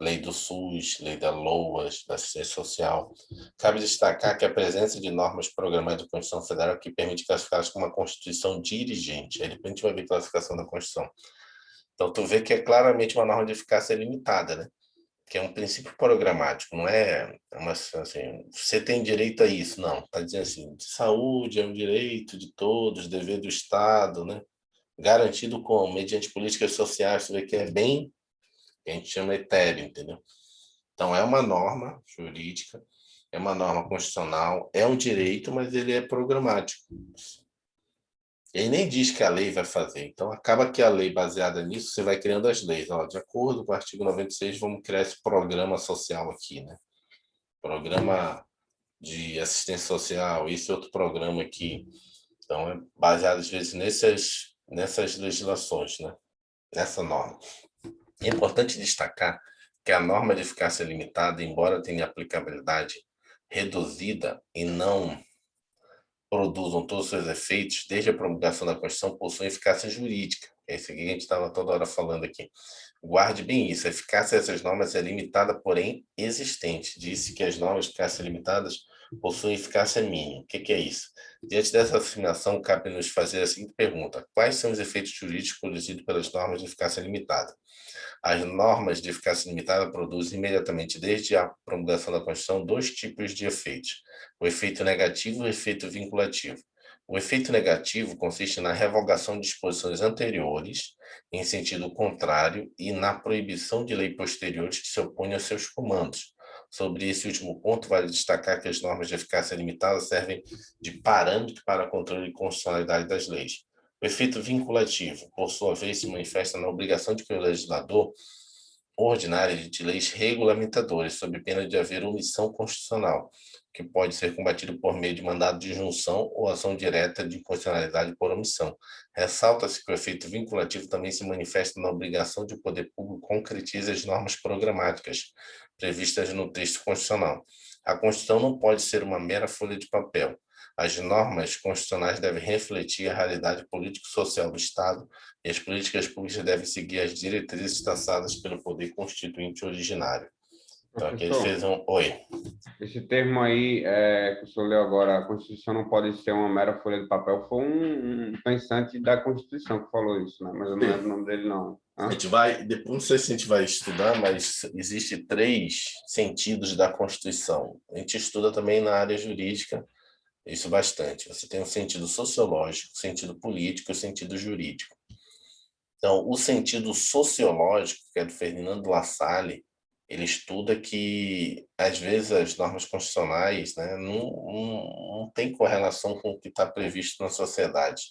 Lei do SUS, lei da LOAS, da assistência social. Cabe destacar que a presença de normas programadas da Constituição Federal que permite classificá-las como uma Constituição dirigente. Aí depois a gente vai ver a classificação da Constituição. Então, tu vê que é claramente uma norma de eficácia limitada, né? Que é um princípio programático, não é uma, assim, você tem direito a isso, não. Está dizendo assim, saúde é um direito de todos, dever do Estado, né? Garantido como? Mediante políticas sociais, você vê que é bem, que a gente chama etéreo, entendeu? Então, é uma norma jurídica, é uma norma constitucional, é um direito, mas ele é programático. Ele nem diz que a lei vai fazer. Então, acaba que a lei, baseada nisso, você vai criando as leis. Ó, de acordo com o artigo 96, vamos criar esse programa social aqui, né? Programa de assistência social, esse outro programa aqui. Então, é baseado, às vezes, nessas legislações, né? Nessa norma. É importante destacar que a norma de eficácia limitada, embora tenha aplicabilidade reduzida e não produzam todos os seus efeitos, desde a promulgação da Constituição, possuem eficácia jurídica. É isso que a gente estava toda hora falando aqui. Guarde bem isso. A eficácia dessas normas é limitada, porém existente. Disse que as normas de eficácia limitadas possuem eficácia mínima. O que é isso? Diante dessa afirmação, cabe-nos fazer a seguinte pergunta: quais são os efeitos jurídicos produzidos pelas normas de eficácia limitada? As normas de eficácia limitada produzem imediatamente, desde a promulgação da Constituição, dois tipos de efeitos: o efeito negativo e o efeito vinculativo. O efeito negativo consiste na revogação de disposições anteriores em sentido contrário e na proibição de lei posteriores que se opõem aos seus comandos. Sobre esse último ponto, vale destacar que as normas de eficácia limitada servem de parâmetro para controle de constitucionalidade das leis. O efeito vinculativo, por sua vez, se manifesta na obrigação de que o legislador ordinária de leis regulamentadoras, sob pena de haver omissão constitucional, que pode ser combatido por meio de mandado de junção ou ação direta de inconstitucionalidade por omissão. Ressalta-se que o efeito vinculativo também se manifesta na obrigação de o poder público concretize as normas programáticas previstas no texto constitucional. A Constituição não pode ser uma mera folha de papel. As normas constitucionais devem refletir a realidade político-social do Estado e as políticas públicas devem seguir as diretrizes traçadas pelo poder constituinte originário. Então, aqui ele fez um... Oi. Esse termo aí que o senhor leu agora, a Constituição não pode ser uma mera folha de papel, foi um pensante da Constituição que falou isso, né? Mas eu não lembro o nome dele, não. A gente vai, depois não sei se a gente vai estudar, mas existe 3 sentidos da Constituição. A gente estuda também na área jurídica isso bastante. Você tem o sentido sociológico, o sentido político e o sentido jurídico. Então, o sentido sociológico, que é do Ferdinando Lassalle, ele estuda que, às vezes, as normas constitucionais, né, não têm correlação com o que está previsto na sociedade.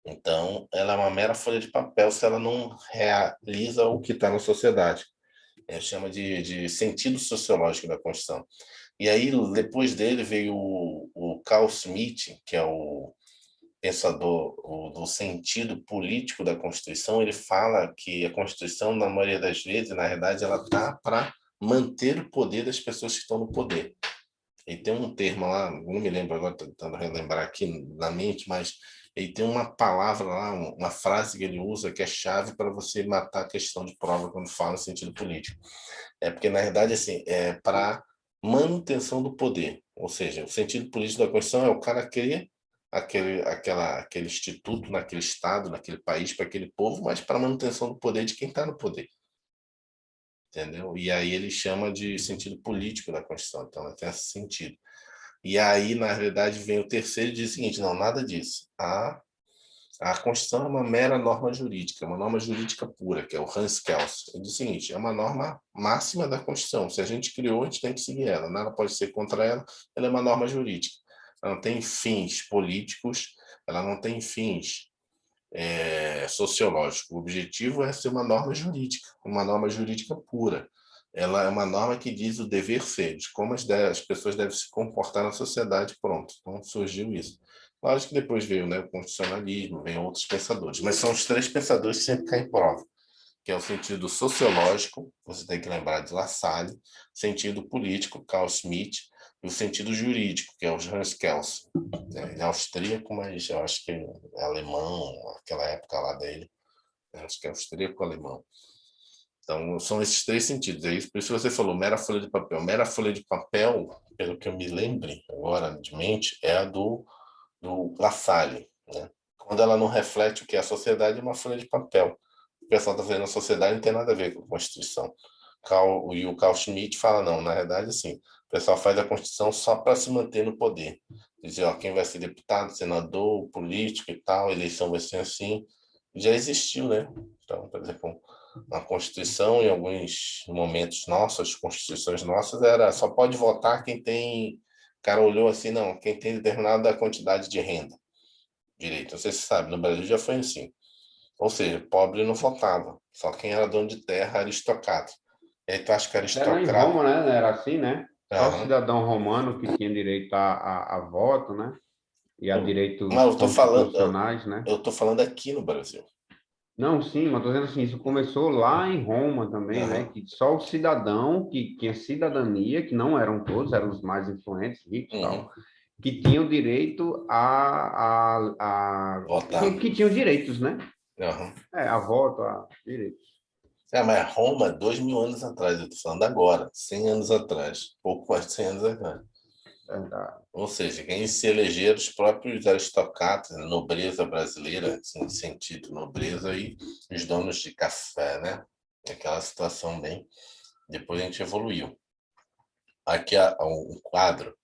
Então, ela é uma mera folha de papel se ela não realiza o que está na sociedade. Chama de sentido sociológico da Constituição. E aí, depois dele, veio o Carl Schmitt, que é o pensador do sentido político da Constituição. Ele fala que a Constituição, na maioria das vezes, na verdade, ela está para manter o poder das pessoas que estão no poder. E tem um termo lá, não me lembro agora, estou tentando relembrar aqui na mente, mas ele tem uma palavra lá, uma frase que ele usa que é chave para você matar a questão de prova quando fala no sentido político. É porque, na verdade, assim, é para manutenção do poder. Ou seja, o sentido político da Constituição é o cara criar aquele instituto naquele estado, naquele país, para aquele povo, mas para manutenção do poder de quem está no poder. Entendeu? E aí ele chama de sentido político da Constituição. Então, ela tem esse sentido. E aí, na realidade, vem o terceiro e diz o seguinte: não, nada disso. A Constituição é uma mera norma jurídica, uma norma jurídica pura, que é o Hans Kelsen. Ele diz o seguinte: é uma norma máxima da Constituição. Se a gente criou, a gente tem que seguir ela. Nada pode ser contra ela. Ela é uma norma jurídica. Ela não tem fins políticos, ela não tem fins sociológicos. O objetivo é ser uma norma jurídica pura. Ela é uma norma que diz o dever ser, de como as pessoas devem se comportar na sociedade, pronto. Então surgiu isso. Lógico que depois veio, né, o constitucionalismo, veio outros pensadores, mas são os 3 pensadores que sempre caem em prova, que é o sentido sociológico, você tem que lembrar de Lassalle, sentido político, Carl Schmitt, e o sentido jurídico, que é o Hans Kelsen. É austríaco, mas eu acho que é alemão, aquela época lá dele, acho que é austríaco-alemão. Então, são esses 3 sentidos. É isso, por isso você falou mera folha de papel. Mera folha de papel, pelo que eu me lembre agora de mente, é a do Lassalle, né? Quando ela não reflete o que é a sociedade, é uma folha de papel. O pessoal está fazendo a sociedade não tem nada a ver com a Constituição. E o Carl Schmitt fala, não, na verdade, assim, o pessoal faz a Constituição só para se manter no poder. Dizer, ó, quem vai ser deputado, senador, político e tal, a eleição vai ser assim. Já existiu, né? Então, por exemplo, a Constituição, em alguns momentos nossos, constituições nossas, era só pode votar quem tem... O cara olhou assim, não, quem tem determinada quantidade de renda, direito. Não sei se você sabe, no Brasil já foi assim. Ou seja, pobre não votava, só quem era dono de terra, aristocrata. E aí tu acha que Até lá em aristocrata... Roma, né? Era assim, né? Só o Aham. cidadão romano que tinha direito a voto, né? E a Mas direitos eu tô falando, constitucionais, né? eu tô falando aqui no Brasil. Não, sim, mas estou dizendo assim, isso começou lá em Roma também, né? Aham. Que só o cidadão que tinha cidadania, que não eram todos, eram os mais influentes, ricos e tal, Uhum. que tinham direito Votar. que tinham direitos, né? Uhum. A voto, a direitos. Mas Roma, 2.000 anos atrás, eu estou falando agora, 100 anos atrás, pouco mais de 100 anos atrás. Verdade. Ou seja, quem se elegeram os próprios aristocratas, a nobreza brasileira, assim, em sentido nobreza, e os donos de café, né? Aquela situação bem. Depois a gente evoluiu. Aqui há um quadro,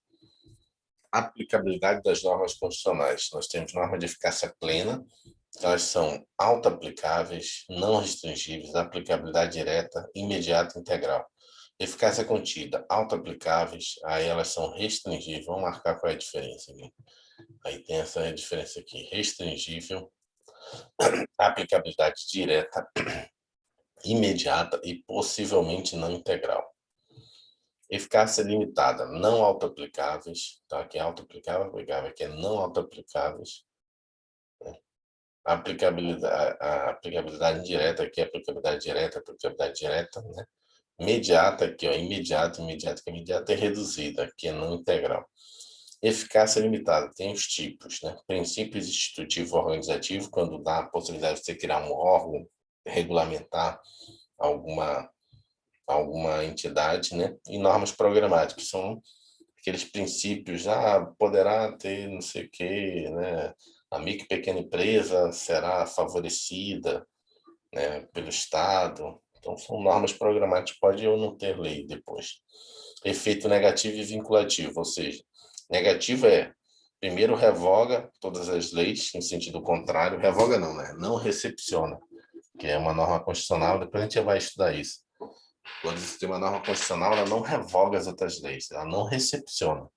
aplicabilidade das normas constitucionais. Nós temos norma de eficácia plena, elas são auto-aplicáveis, não restringíveis, aplicabilidade direta, imediata e integral. Eficácia contida, auto-aplicáveis, aí elas são restringíveis. Vamos marcar qual é a diferença aqui. Aí tem essa diferença aqui, restringível, aplicabilidade direta, imediata e possivelmente não integral. Eficácia limitada, não auto-aplicáveis, tá? Aqui é auto-aplicável, aplicável, aqui é não auto-aplicáveis. A aplicabilidade indireta, aqui é aplicabilidade direta, né? Imediata, aqui, ó, imediata, que é imediata, e reduzida, aqui é não integral. Eficácia limitada, tem os tipos, né? Princípios institutivo organizativo, quando dá a possibilidade de você criar um órgão, regulamentar alguma entidade, né? E normas programáticas, que são aqueles princípios, poderá ter não sei o quê, né? A micro e pequena empresa será favorecida, né, pelo Estado. Então, são normas programáticas, pode ou não ter lei depois. Efeito negativo e vinculativo, ou seja, negativo é, primeiro, revoga todas as leis, em sentido contrário, revoga não, né? Não recepciona, que é uma norma constitucional, depois a gente vai estudar isso. Quando você tem uma norma constitucional, ela não revoga as outras leis, ela não recepciona.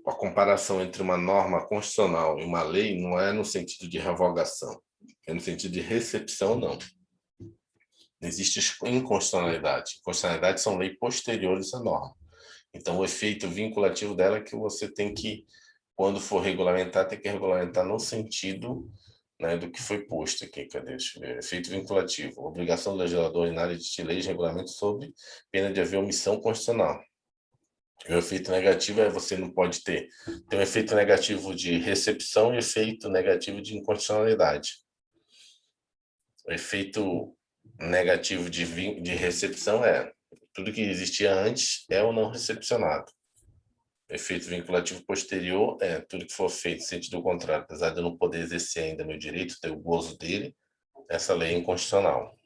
A comparação entre uma norma constitucional e uma lei não é no sentido de revogação, é no sentido de recepção, não. Não existe inconstitucionalidade. Inconstitucionalidade são leis posteriores à norma. Então, o efeito vinculativo dela é que você tem que, quando for regulamentar, tem que regulamentar no sentido, né, do que foi posto aqui. Cadê? Deixa eu ver. Efeito vinculativo. Obrigação do legislador ordinário de emitir leis e regulamentos sob pena de haver omissão constitucional. O efeito negativo é você não pode ter. Tem um efeito negativo de recepção e efeito negativo de inconstitucionalidade. O efeito negativo de recepção é tudo que existia antes é ou não recepcionado. O efeito vinculativo posterior é tudo que for feito em sentido contrário, apesar de eu não poder exercer ainda meu direito, ter o gozo dele, essa lei é inconstitucional.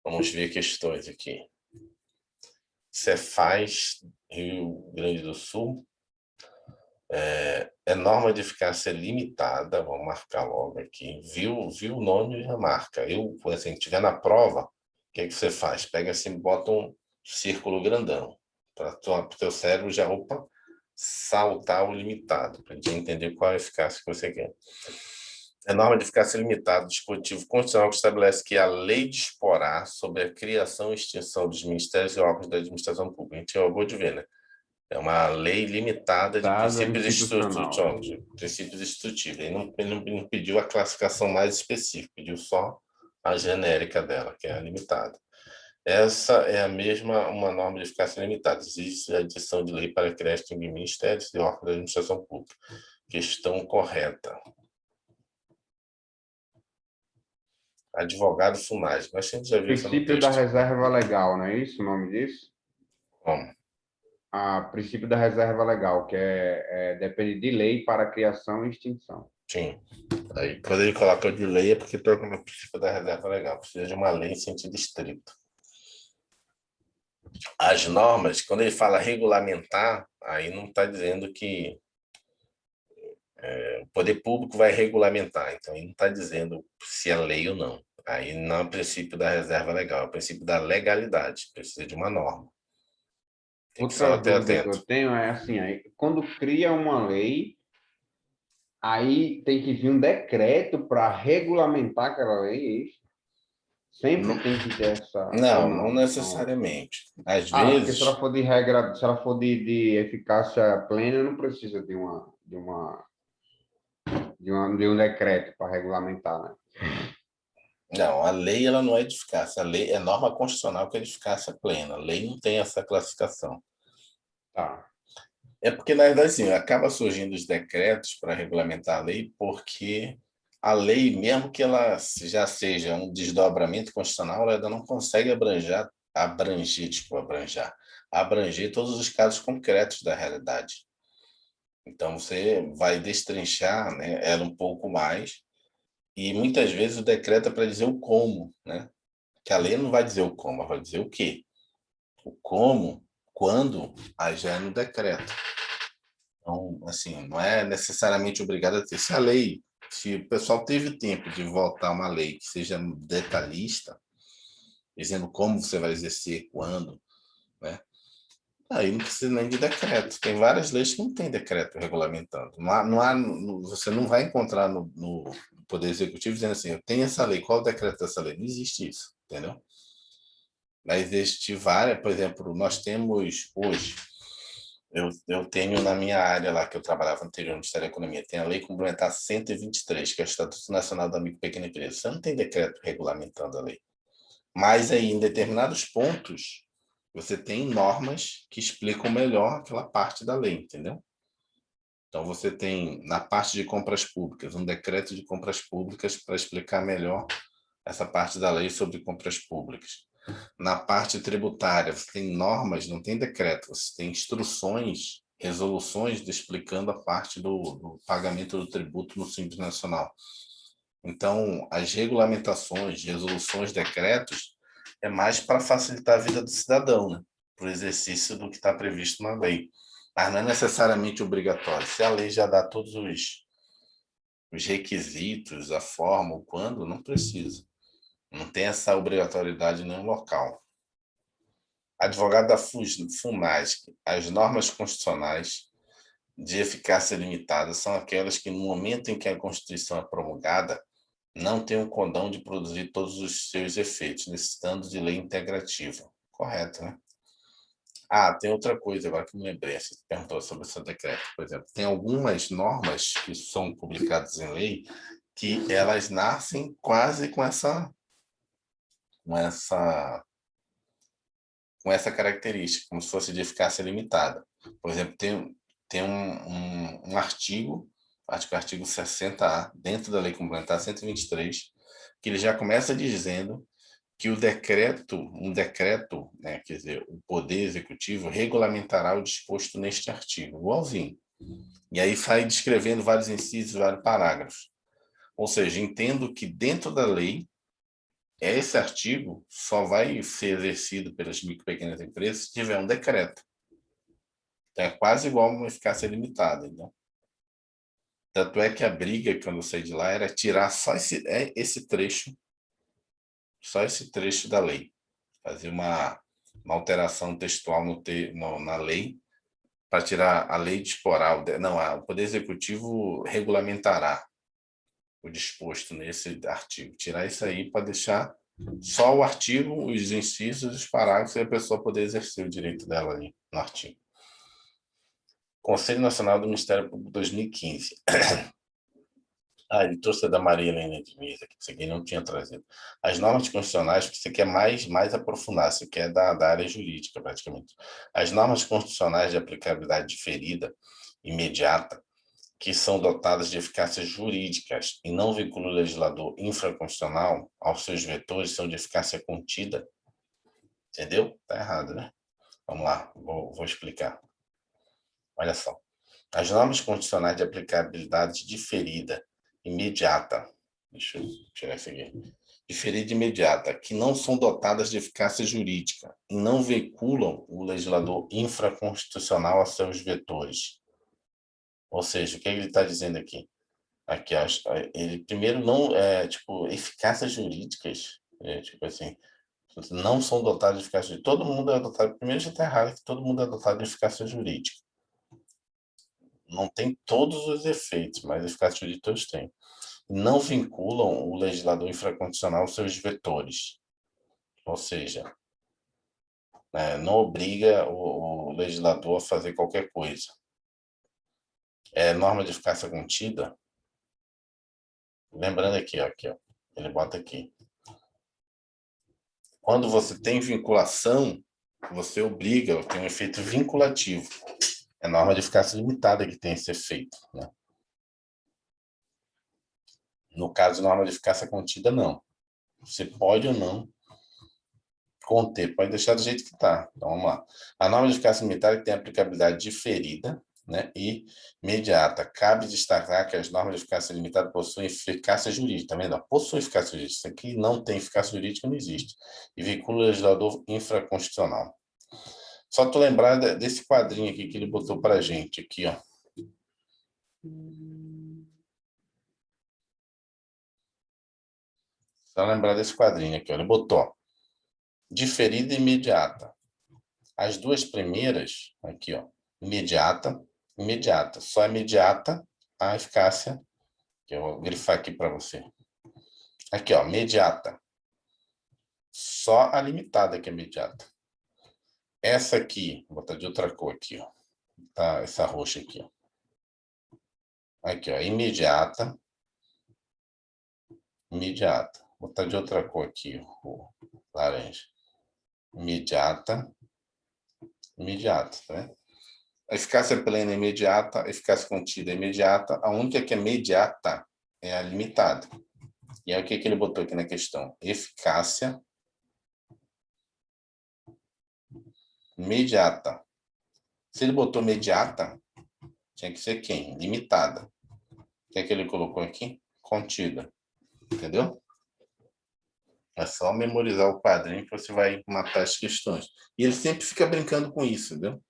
Vamos ver questões aqui. Cefaz, Rio Grande do Sul, é norma de eficácia limitada, vamos marcar logo aqui. Viu o nome, já marca. Por exemplo, estiver na prova, o que você faz? Pega assim, bota um círculo grandão, para o teu cérebro já, saltar o limitado, para entender qual é a eficácia que você quer. É norma de eficácia limitada, dispositivo constitucional que estabelece que a lei disporá sobre a criação e extinção dos ministérios e órgãos da administração pública. A gente acabou de ver, né? É uma lei limitada de Dada princípios institucional. instrutivos. Ele não pediu a classificação mais específica, pediu só a genérica dela, que é a limitada. Essa é a mesma, uma norma de eficácia limitada. Existe a adição de lei para crédito em ministérios e órgãos da administração pública. Questão correta. Advogado FUNAG. Mas a gente já viu isso no Princípio da texto. reserva legal, não é isso o nome disso? Como? Princípio da reserva legal, que depende de lei para criação e extinção. Sim. Aí, quando ele coloca de lei, é porque toca no princípio da reserva legal. Precisa de uma lei em sentido estrito. As normas, quando ele fala regulamentar, aí não está dizendo que o poder público vai regulamentar. Então, ele não está dizendo se é lei ou não. Aí não é o princípio da reserva legal, é o princípio da legalidade. Precisa de uma norma. Tem que só Outra ter dúvida que atento. eu tenho é assim, quando cria uma lei, aí tem que vir um decreto para regulamentar aquela lei, é isso? Sempre Não, tem que ter essa, ou não não? Não. necessariamente. Às Porque se ela vezes, for de regra, se ela for de eficácia plena, não precisa de um decreto para regulamentar, né? não, a lei ela não é de eficácia. A lei é norma constitucional que é de eficácia plena. A lei não tem essa classificação. Tá. É porque, na verdade, assim, acaba surgindo os decretos para regulamentar a lei, porque a lei, mesmo que ela já seja um desdobramento constitucional, ela ainda não consegue abranger todos os casos concretos da realidade. Então, você vai destrinchar, né, ela um pouco mais, e muitas vezes o decreto é para dizer o como, né? Que a lei não vai dizer o como, ela vai dizer o quê. O como, quando, aí já é no decreto. Então, assim, não é necessariamente obrigado a ter. Se o pessoal teve tempo de votar uma lei que seja detalhista, dizendo como você vai exercer, quando, né? Aí não precisa nem de decreto. Tem várias leis que não tem decreto regulamentando. Você não vai encontrar no Poder Executivo dizendo assim, eu tenho essa lei, qual é o decreto dessa lei? Não existe isso, entendeu? Mas existe várias, por exemplo, nós temos hoje, eu tenho na minha área lá que eu trabalhava anterior no Ministério da Economia, tem a Lei Complementar 123, que é o Estatuto Nacional da Micro e Pequena Empresa. Você não tem decreto regulamentando a lei. Mas aí, em determinados pontos, você tem normas que explicam melhor aquela parte da lei, entendeu? Então, você tem, na parte de compras públicas, um decreto de compras públicas para explicar melhor essa parte da lei sobre compras públicas. Na parte tributária, você tem normas, não tem decreto, você tem instruções, resoluções explicando a parte do pagamento do tributo no Simples Nacional. Então, as regulamentações, resoluções, decretos, é mais para facilitar a vida do cidadão, né? Para o exercício do que está previsto na lei. Mas não é necessariamente obrigatório. Se a lei já dá todos os requisitos, a forma, o quando, não precisa. Não tem essa obrigatoriedade em nenhum local. Advogado da FUNASC, as normas constitucionais de eficácia limitada são aquelas que, no momento em que a Constituição é promulgada, não tem o condão de produzir todos os seus efeitos, necessitando de lei integrativa. Correto, né? Ah, tem outra coisa agora que me lembrei. Você perguntou sobre esse decreto, por exemplo. Tem algumas normas que são publicadas em lei que elas nascem quase com essa, com essa característica, como se fosse de eficácia limitada. Por exemplo, tem um artigo, acho que é o artigo 60A, dentro da Lei Complementar 123, que ele já começa dizendo que um decreto, né, quer dizer, o Poder Executivo regulamentará o disposto neste artigo, igualzinho. E aí sai descrevendo vários incisos, vários parágrafos. Ou seja, entendo que dentro da lei, esse artigo só vai ser exercido pelas micro e pequenas empresas se tiver um decreto. Então, é quase igual a uma eficácia limitada. Então. Tanto é que a briga, quando eu saí de lá, era tirar só esse trecho da lei. Fazer uma alteração textual na lei para tirar a lei disporá, não, o Poder Executivo regulamentará o disposto nesse artigo. Tirar isso aí para deixar só o artigo, os incisos, os parágrafos e a pessoa poder exercer o direito dela ali no artigo. Conselho Nacional do Ministério Público 2015. Ah, ele trouxe a da Maria Helena de Mesa, que isso aqui não tinha trazido. As normas constitucionais, que isso aqui é mais aprofundar, isso aqui é da área jurídica, praticamente. As normas constitucionais de aplicabilidade diferida, imediata, que são dotadas de eficácia jurídicas e não vinculam o legislador infraconstitucional aos seus vetores, são de eficácia contida. Entendeu? Tá errado, né? Vamos lá, vou explicar. Olha só. As normas constitucionais de aplicabilidade diferida, imediata, deixa eu tirar isso aqui, diferida e imediata, que não são dotadas de eficácia jurídica e não vinculam o legislador infraconstitucional a seus vetores. Ou seja, o que ele está dizendo aqui? Aqui, ele primeiro não, tipo, eficácias jurídicas, tipo assim, não são dotadas de eficácia jurídica. Todo mundo é dotado, primeiro já está errado que todo mundo é dotado de eficácia jurídica. Não tem todos os efeitos, mas eficácia jurídica todos têm. Não vinculam o legislador infraconstitucional aos seus vetores. Ou seja, não obriga o legislador a fazer qualquer coisa. Norma de eficácia contida, lembrando aqui, ó, ele bota aqui. Quando você tem vinculação, você obriga, tem um efeito vinculativo. É norma de eficácia limitada que tem esse efeito, né? No caso, norma de eficácia contida, não. Você pode ou não conter, pode deixar do jeito que está. Então, vamos lá. A norma de eficácia limitada tem aplicabilidade diferida, né, e imediata. Cabe destacar que as normas de eficácia limitada possuem eficácia jurídica, tá vendo? Possui eficácia jurídica. Isso aqui não tem eficácia jurídica, não existe. E vincula o legislador infraconstitucional. Só tu lembrar desse quadrinho aqui que ele botou para a gente, aqui, ó. Só lembrar desse quadrinho aqui, ó. Ele botou diferida e imediata. As duas primeiras, aqui, ó, imediata, imediata. Só imediata a eficácia, que eu vou grifar aqui para você. Aqui, ó, imediata. Só a limitada que é imediata. Essa aqui, vou botar de outra cor aqui, ó. Tá, essa roxa aqui, ó. Aqui, ó, imediata. Imediata. Vou botar de outra cor aqui, ó, laranja. Imediata. Imediata, tá vendo? A eficácia plena é imediata, a eficácia contida é imediata. A única que é imediata é a limitada. E aí o que ele botou aqui na questão? Eficácia imediata. Se ele botou imediata, tinha que ser quem? Limitada. O que é que ele colocou aqui? Contida. Entendeu? É só memorizar o quadrinho que você vai matar as questões. E ele sempre fica brincando com isso, entendeu?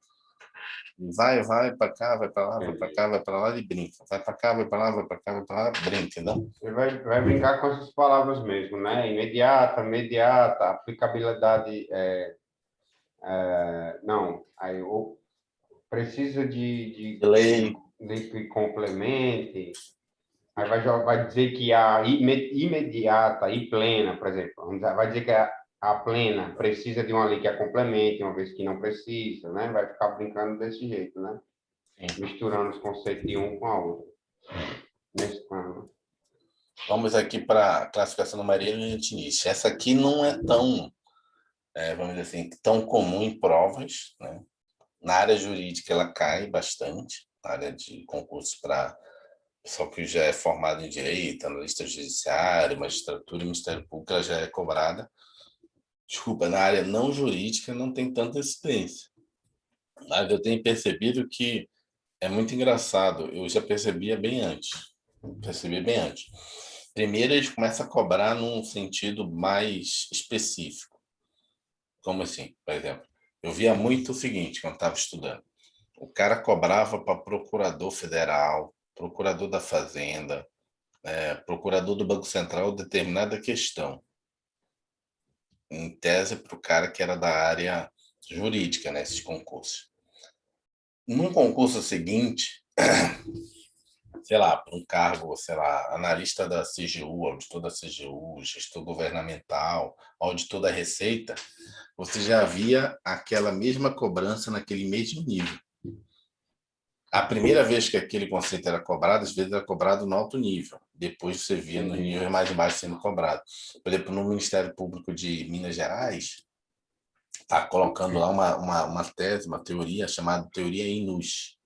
Vai para cá, vai para lá, vai para cá, vai para lá e brinca. Vai para cá, vai para lá, vai para cá, vai para lá, brinca, entendeu? Ele vai brincar com essas palavras mesmo, né? Imediata, imediata, aplicabilidade, não, aí precisa Lei. de que complemente, aí vai dizer que a imediata e plena, por exemplo, vai dizer que a plena precisa de uma lei que a complemente, uma vez que não precisa, né? Vai ficar brincando desse jeito, né? Sim. Misturando os conceitos de um com a outra. Vamos aqui para a classificação do Maria Leontinich. Essa aqui não é tão, vamos dizer assim, tão comum em provas, né? Na área jurídica ela cai bastante, na área de concursos para pessoal que já é formado em direito, analista judiciário, magistratura e Ministério Público, ela já é cobrada. Desculpa, na área não jurídica não tem tanta incidência. Mas eu tenho percebido que é muito engraçado. Eu já percebia bem antes. Percebi bem antes. Primeiro, eles começam a cobrar num sentido mais específico. Como assim? Por exemplo, eu via muito o seguinte, quando estava estudando. O cara cobrava para procurador federal, procurador da Fazenda, procurador do Banco Central determinada questão. Em tese, para o cara que era da área jurídica, né, esses concursos. Num concurso seguinte, sei lá, para um cargo, sei lá, analista da CGU, auditor da CGU, gestor governamental, auditor da Receita, você já via aquela mesma cobrança naquele mesmo nível. A primeira vez que aquele conceito era cobrado, às vezes era cobrado no alto nível. Depois você via nos níveis mais baixos sendo cobrado. Por exemplo, no Ministério Público de Minas Gerais, está colocando lá uma tese, uma teoria chamada teoria INUS.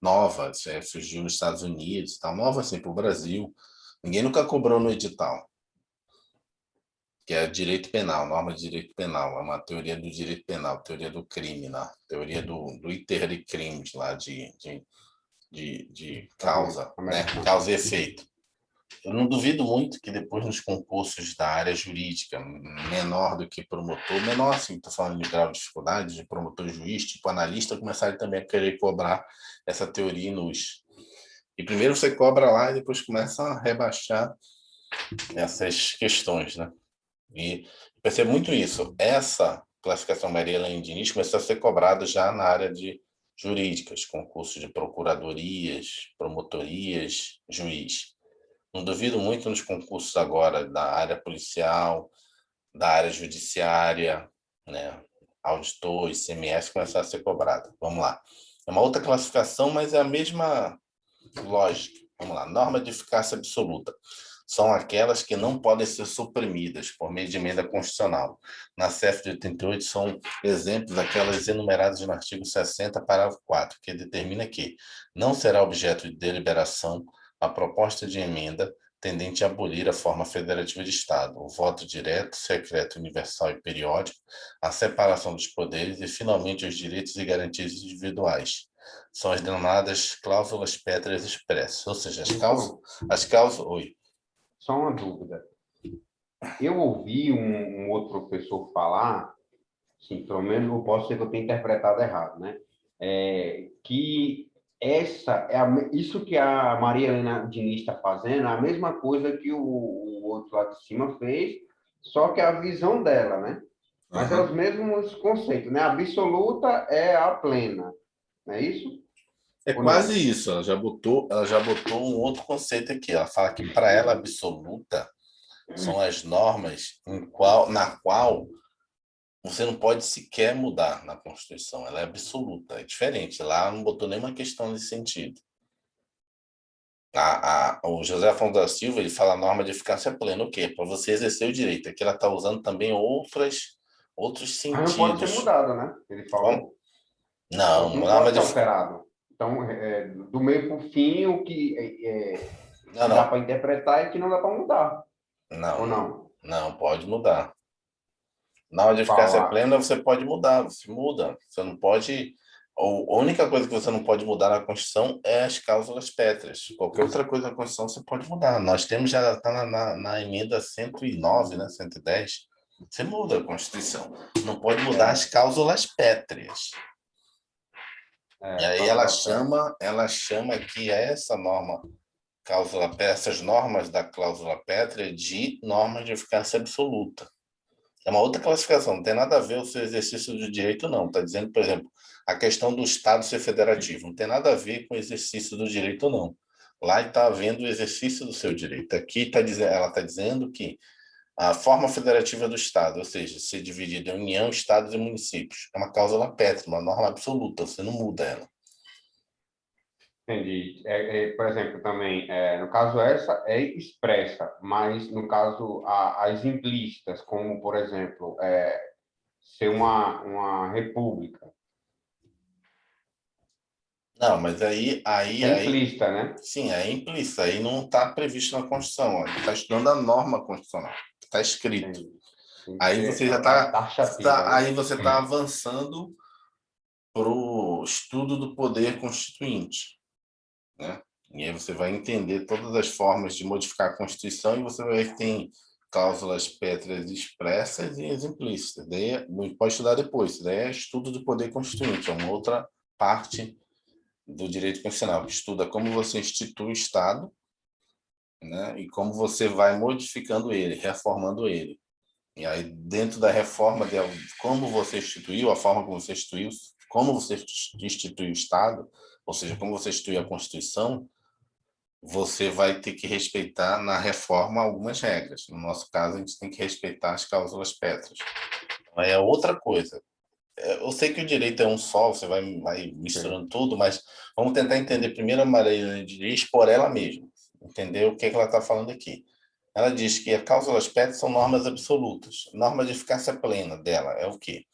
Nova, surgiu nos Estados Unidos, tal, nova assim para o Brasil. Ninguém nunca cobrou no edital, que é direito penal, norma de direito penal, é uma teoria do direito penal, teoria do crime, né? Teoria do iter de crimes lá, de causa, né? Causa e efeito. Eu não duvido muito que depois nos concursos da área jurídica, menor do que promotor, menor assim, estou falando de grau de dificuldade, de promotor juiz, tipo analista, começarem também a querer cobrar essa teoria nos. E primeiro você cobra lá e depois começa a rebaixar essas questões, né? E percebo muito isso. Essa classificação Maria Helene Diniz começou a ser cobrada já na área de jurídicas, concursos de procuradorias, promotorias, juiz. Não duvido muito nos concursos agora da área policial, da área judiciária, né? Auditor, ICMS começar a ser cobrado. Vamos lá. É uma outra classificação, mas é a mesma lógica. Vamos lá. Norma de eficácia absoluta. são aquelas que não podem ser suprimidas por meio de emenda constitucional. Na CEF de 88 são exemplos daquelas enumeradas no artigo 60, parágrafo 4, que determina que não será objeto de deliberação a proposta de emenda tendente a abolir a forma federativa de Estado, o voto direto, secreto, universal e periódico, a separação dos poderes e, finalmente, os direitos e garantias individuais. São as denominadas cláusulas pétreas expressas, ou seja, as cláusulas... Oi. Só uma dúvida. Eu ouvi um outro professor falar, sim, pelo menos eu posso ser que eu tenha interpretado errado, né? Que isso que a Maria Helena Diniz está fazendo é a mesma coisa que o outro lá de cima fez, só que é a visão dela, né? Mas é os mesmos conceitos, né? A absoluta é a plena, não é isso? É Ou quase não? isso, ela já botou um outro conceito aqui. Ela fala que para ela absoluta são as normas na qual você não pode sequer mudar na Constituição. Ela é absoluta, é diferente. Lá não botou nenhuma questão nesse sentido. O José Afonso da Silva, ele fala norma de eficácia plena. O quê? Para você exercer o direito. Aqui ela está usando também outros Mas não pode ser sentidos. mudado, né? Ele Como? falou. Não, Não norma pode de... ser alterado. Então, do meio para o fim, o que, Não, dá não. para interpretar e que não dá para mudar. Não, Ou não. não? Não, pode mudar. Na hora de eficácia Falar. plena, você pode mudar, você muda. Você não pode. A única coisa que você não pode mudar na Constituição é as cláusulas pétreas. Qualquer outra coisa na Constituição você pode mudar. Nós temos já está na emenda 109, né? 110. Você muda a Constituição. Não pode mudar as cláusulas pétreas. E aí Cláusula pétrea. ela chama que essa norma, essas normas da cláusula pétrea de normas de eficácia absoluta. É uma outra classificação, não tem nada a ver o seu exercício do direito, não. Está dizendo, por exemplo, a questão do Estado ser federativo, não tem nada a ver com o exercício do direito, não. Lá está havendo o exercício do seu direito. Aqui ela está dizendo que a forma federativa do Estado, ou seja, ser dividido em União, Estados e municípios, é uma cláusula pétrea, uma norma absoluta, você não muda ela. Entendi. Por exemplo, também, no caso essa é expressa, mas no caso as implícitas, como, por exemplo, ser uma república, Não, mas é implícita, né? sim, é implícito, aí não está previsto na Constituição, está estudando a norma constitucional, está escrito. Entendi. Tem que Aí ser você já taxativa, né? aí você está avançando para o estudo do poder constituinte, né? E aí você vai entender todas as formas de modificar a Constituição e você vai ver que tem cláusulas pétreas expressas e as implícitas. Daí pode estudar depois. Isso daí é estudo do poder constituinte, é uma outra parte do direito constitucional, que estuda como você institui o Estado, né? E como você vai modificando ele, reformando ele. E aí, dentro da reforma, como você instituiu, a forma como você instituiu, como você instituiu o Estado, ou seja, como você instituiu a Constituição, você vai ter que respeitar na reforma algumas regras. No nosso caso, a gente tem que respeitar as cláusulas pétreas. Aí é outra coisa. Eu sei que o direito é um só, você vai Sim. misturando tudo, mas vamos tentar entender primeiro a Maria de Dias por ela mesma, entender o que ela está falando aqui. Ela diz que as cláusulas pétreas são normas absolutas. Norma de eficácia plena dela é o quê?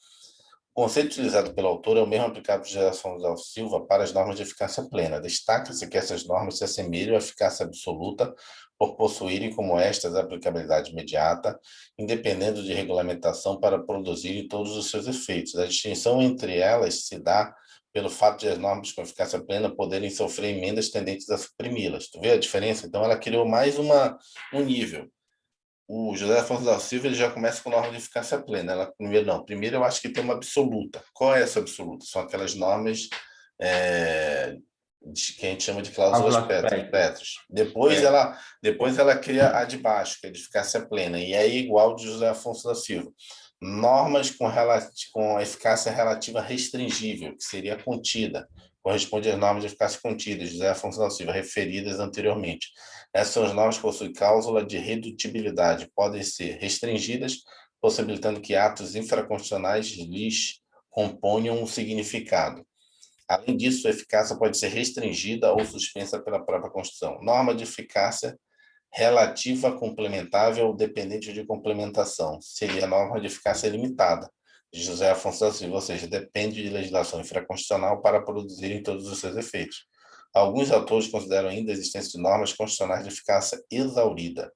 O conceito utilizado pelo autor é o mesmo aplicado por Geração da Silva para as normas de eficácia plena. Destaca-se que essas normas se assemelham à eficácia absoluta por possuírem como estas aplicabilidade imediata, independendo de regulamentação para produzirem todos os seus efeitos. A distinção entre elas se dá pelo fato de as normas com eficácia plena poderem sofrer emendas tendentes a suprimi-las. Tu vê a diferença? Então, ela criou mais um nível. O José Afonso da Silva ele já começa com norma de eficácia plena. Primeiro, não. Primeiro, eu acho que tem uma absoluta. Qual é essa absoluta? São aquelas normas que a gente chama de cláusulas Cláusulas pétreas. pétreas. Depois ela cria a de baixo, que é de eficácia plena, e é igual de José Afonso da Silva. Normas com eficácia relativa restringível, que seria contida, corresponde às normas de eficácia contida, de José Afonso da Silva, referidas anteriormente. Essas são as normas que possuem cláusula de redutibilidade, podem ser restringidas, possibilitando que atos infraconstitucionais lhes componham um significado. Além disso, a eficácia pode ser restringida ou suspensa pela própria Constituição. Norma de eficácia relativa, complementável ou dependente de complementação. Seria a norma de eficácia limitada, de José Afonso da Silva, ou seja, depende de legislação infraconstitucional para produzirem todos os seus efeitos. Alguns autores consideram ainda a existência de normas constitucionais de eficácia exaurida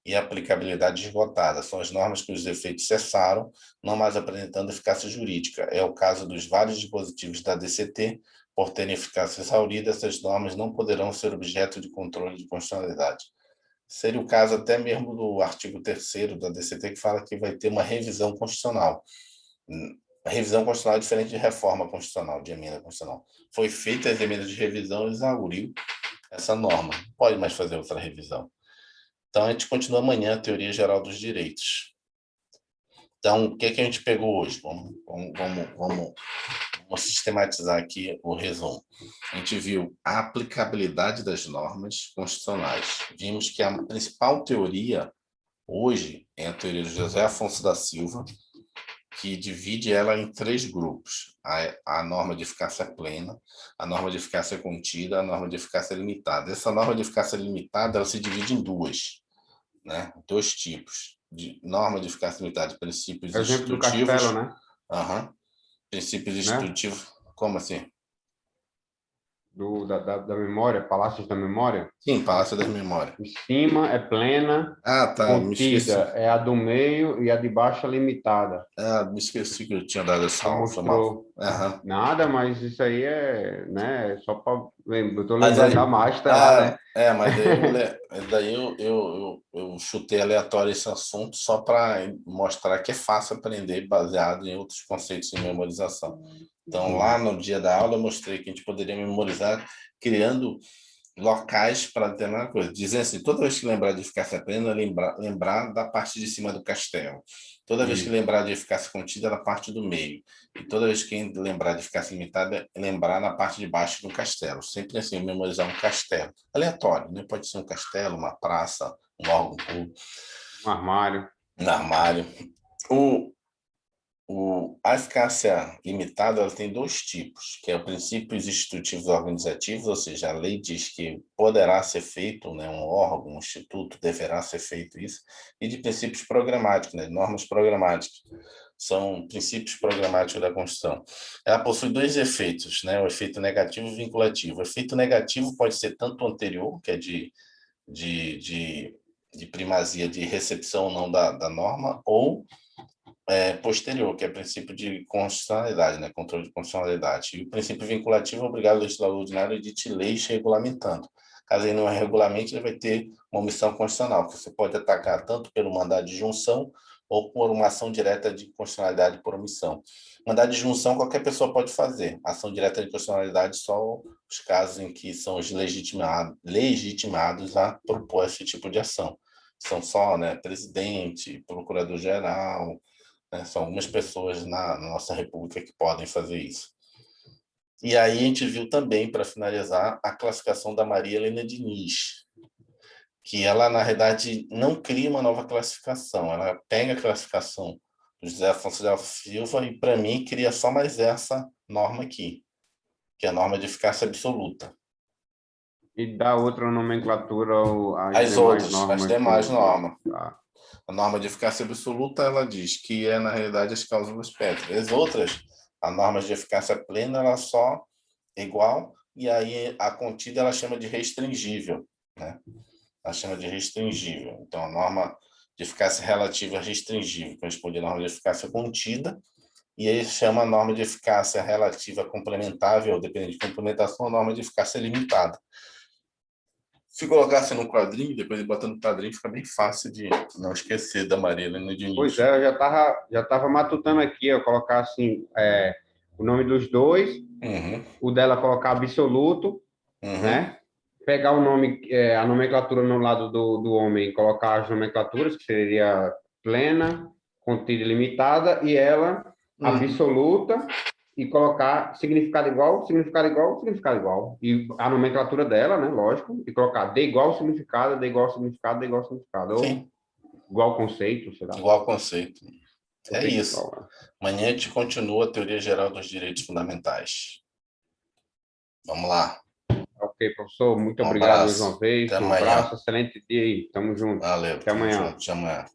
e aplicabilidade esgotada. São as normas cujos efeitos cessaram, não mais apresentando eficácia jurídica. É o caso dos vários dispositivos da DCT. Por terem eficácia exaurida, essas normas não poderão ser objeto de controle de constitucionalidade. Seria o caso até mesmo do artigo 3º da DCT, que fala que vai ter uma revisão constitucional. A revisão constitucional é diferente de reforma constitucional, de emenda constitucional. Foi feita as emendas de revisão e exauriu essa norma. Não pode mais fazer outra revisão. Então, a gente continua amanhã a teoria geral dos direitos. Então, o que é que a gente pegou hoje? Vamos sistematizar aqui o resumo. A gente viu a aplicabilidade das normas constitucionais. Vimos que a principal teoria hoje é a teoria de José Afonso da Silva, que divide ela em 3 grupos. A norma de eficácia plena, a norma de eficácia contida, a norma de eficácia limitada. Essa norma de eficácia limitada ela se divide em 2, né? 2 tipos. De norma de eficácia limitada, princípios Exemplo do institutivos. Castelo, né? Princípios Né? institutivos. Como assim? Da memória, Palácios da Memória. Sim, Palácio das Memórias. Em cima é plena, Tá, me esqueci. contida é a do meio e a de baixo é limitada. Me esqueci que eu tinha dado essa Você aula. mostrou nada, mas isso aí é, né, só para... Eu tô Mas lembrando aí, da Master lá, né? mas daí eu chutei aleatório esse assunto só para mostrar que é fácil aprender baseado em outros conceitos de memorização. Então, lá no dia da aula, eu mostrei que a gente poderia memorizar criando locais para determinada coisa. Dizendo assim, toda vez que lembrar de eficácia plena, lembrar da parte de cima do castelo. Toda vez que lembrar de eficácia contida, da parte do meio. E toda vez que lembrar de eficácia limitada, lembrar na parte de baixo do castelo. Sempre assim, memorizar um castelo. Aleatório, né? Pode ser um castelo, uma praça, um órgão público. Um armário. Um armário. A eficácia limitada ela tem 2 tipos, que é o princípios institutivos organizativos, ou seja, a lei diz que poderá ser feito, né, um órgão, um instituto deverá ser feito isso, e de princípios programáticos, né, normas programáticas. São princípios programáticos da Constituição. Ela possui 2 efeitos, né, o efeito negativo e vinculativo. O efeito negativo pode ser tanto o anterior, que é de primazia de recepção ou não da norma, ou posterior, que é o princípio de constitucionalidade, né? Controle de constitucionalidade. E o princípio vinculativo obriga o legislador ordinário a editar leis regulamentando. Caso ele não regulamente, ele vai ter uma omissão constitucional, que você pode atacar tanto pelo mandado de junção ou por uma ação direta de constitucionalidade por omissão. Mandado de junção qualquer pessoa pode fazer. Ação direta de constitucionalidade só os casos em que são os legitimados a propor esse tipo de ação. São só, né, presidente, procurador-geral, né? São algumas pessoas na nossa república que podem fazer isso. E aí a gente viu também, para finalizar, a classificação da Maria Helena Diniz, que ela, na verdade, não cria uma nova classificação, ela pega a classificação do José Afonso da Silva e, para mim, cria só mais essa norma aqui, que é a norma de eficácia absoluta. E dá outra nomenclatura As demais que... normas. A norma de eficácia absoluta, ela diz que na realidade, as cláusulas pétreas. As outras, a norma de eficácia plena, ela só é igual, e aí a contida ela chama de restringível, né? Ela chama de restringível. Então, a norma de eficácia relativa restringível corresponde à norma de eficácia contida, e aí chama a norma de eficácia relativa complementável, dependendo de complementação, a norma de eficácia limitada. Se colocasse no quadrinho, depois de botar no quadrinho, fica bem fácil de não esquecer da Maria Helena Diniz. Pois é, eu já tava matutando aqui, eu colocar assim, o nome dos dois, o dela colocar absoluto, né? Pegar o nome, a nomenclatura no lado do homem, colocar as nomenclaturas, que seria plena, contida e limitada, e ela absoluta, e colocar significado igual, significado igual, significado igual. E a nomenclatura dela, né, lógico, e colocar de igual significado, de igual significado, de igual significado. Sim. Ou igual conceito, sei lá. Igual conceito. É isso. Igual, né? Amanhã a gente continua a teoria geral dos direitos fundamentais. Vamos lá. Ok. Ok, professor, muito Um obrigado mais abraço. uma vez. Até Um amanhã. abraço, excelente dia aí. Tamo junto. Valeu, Até tamo amanhã. junto. Até amanhã.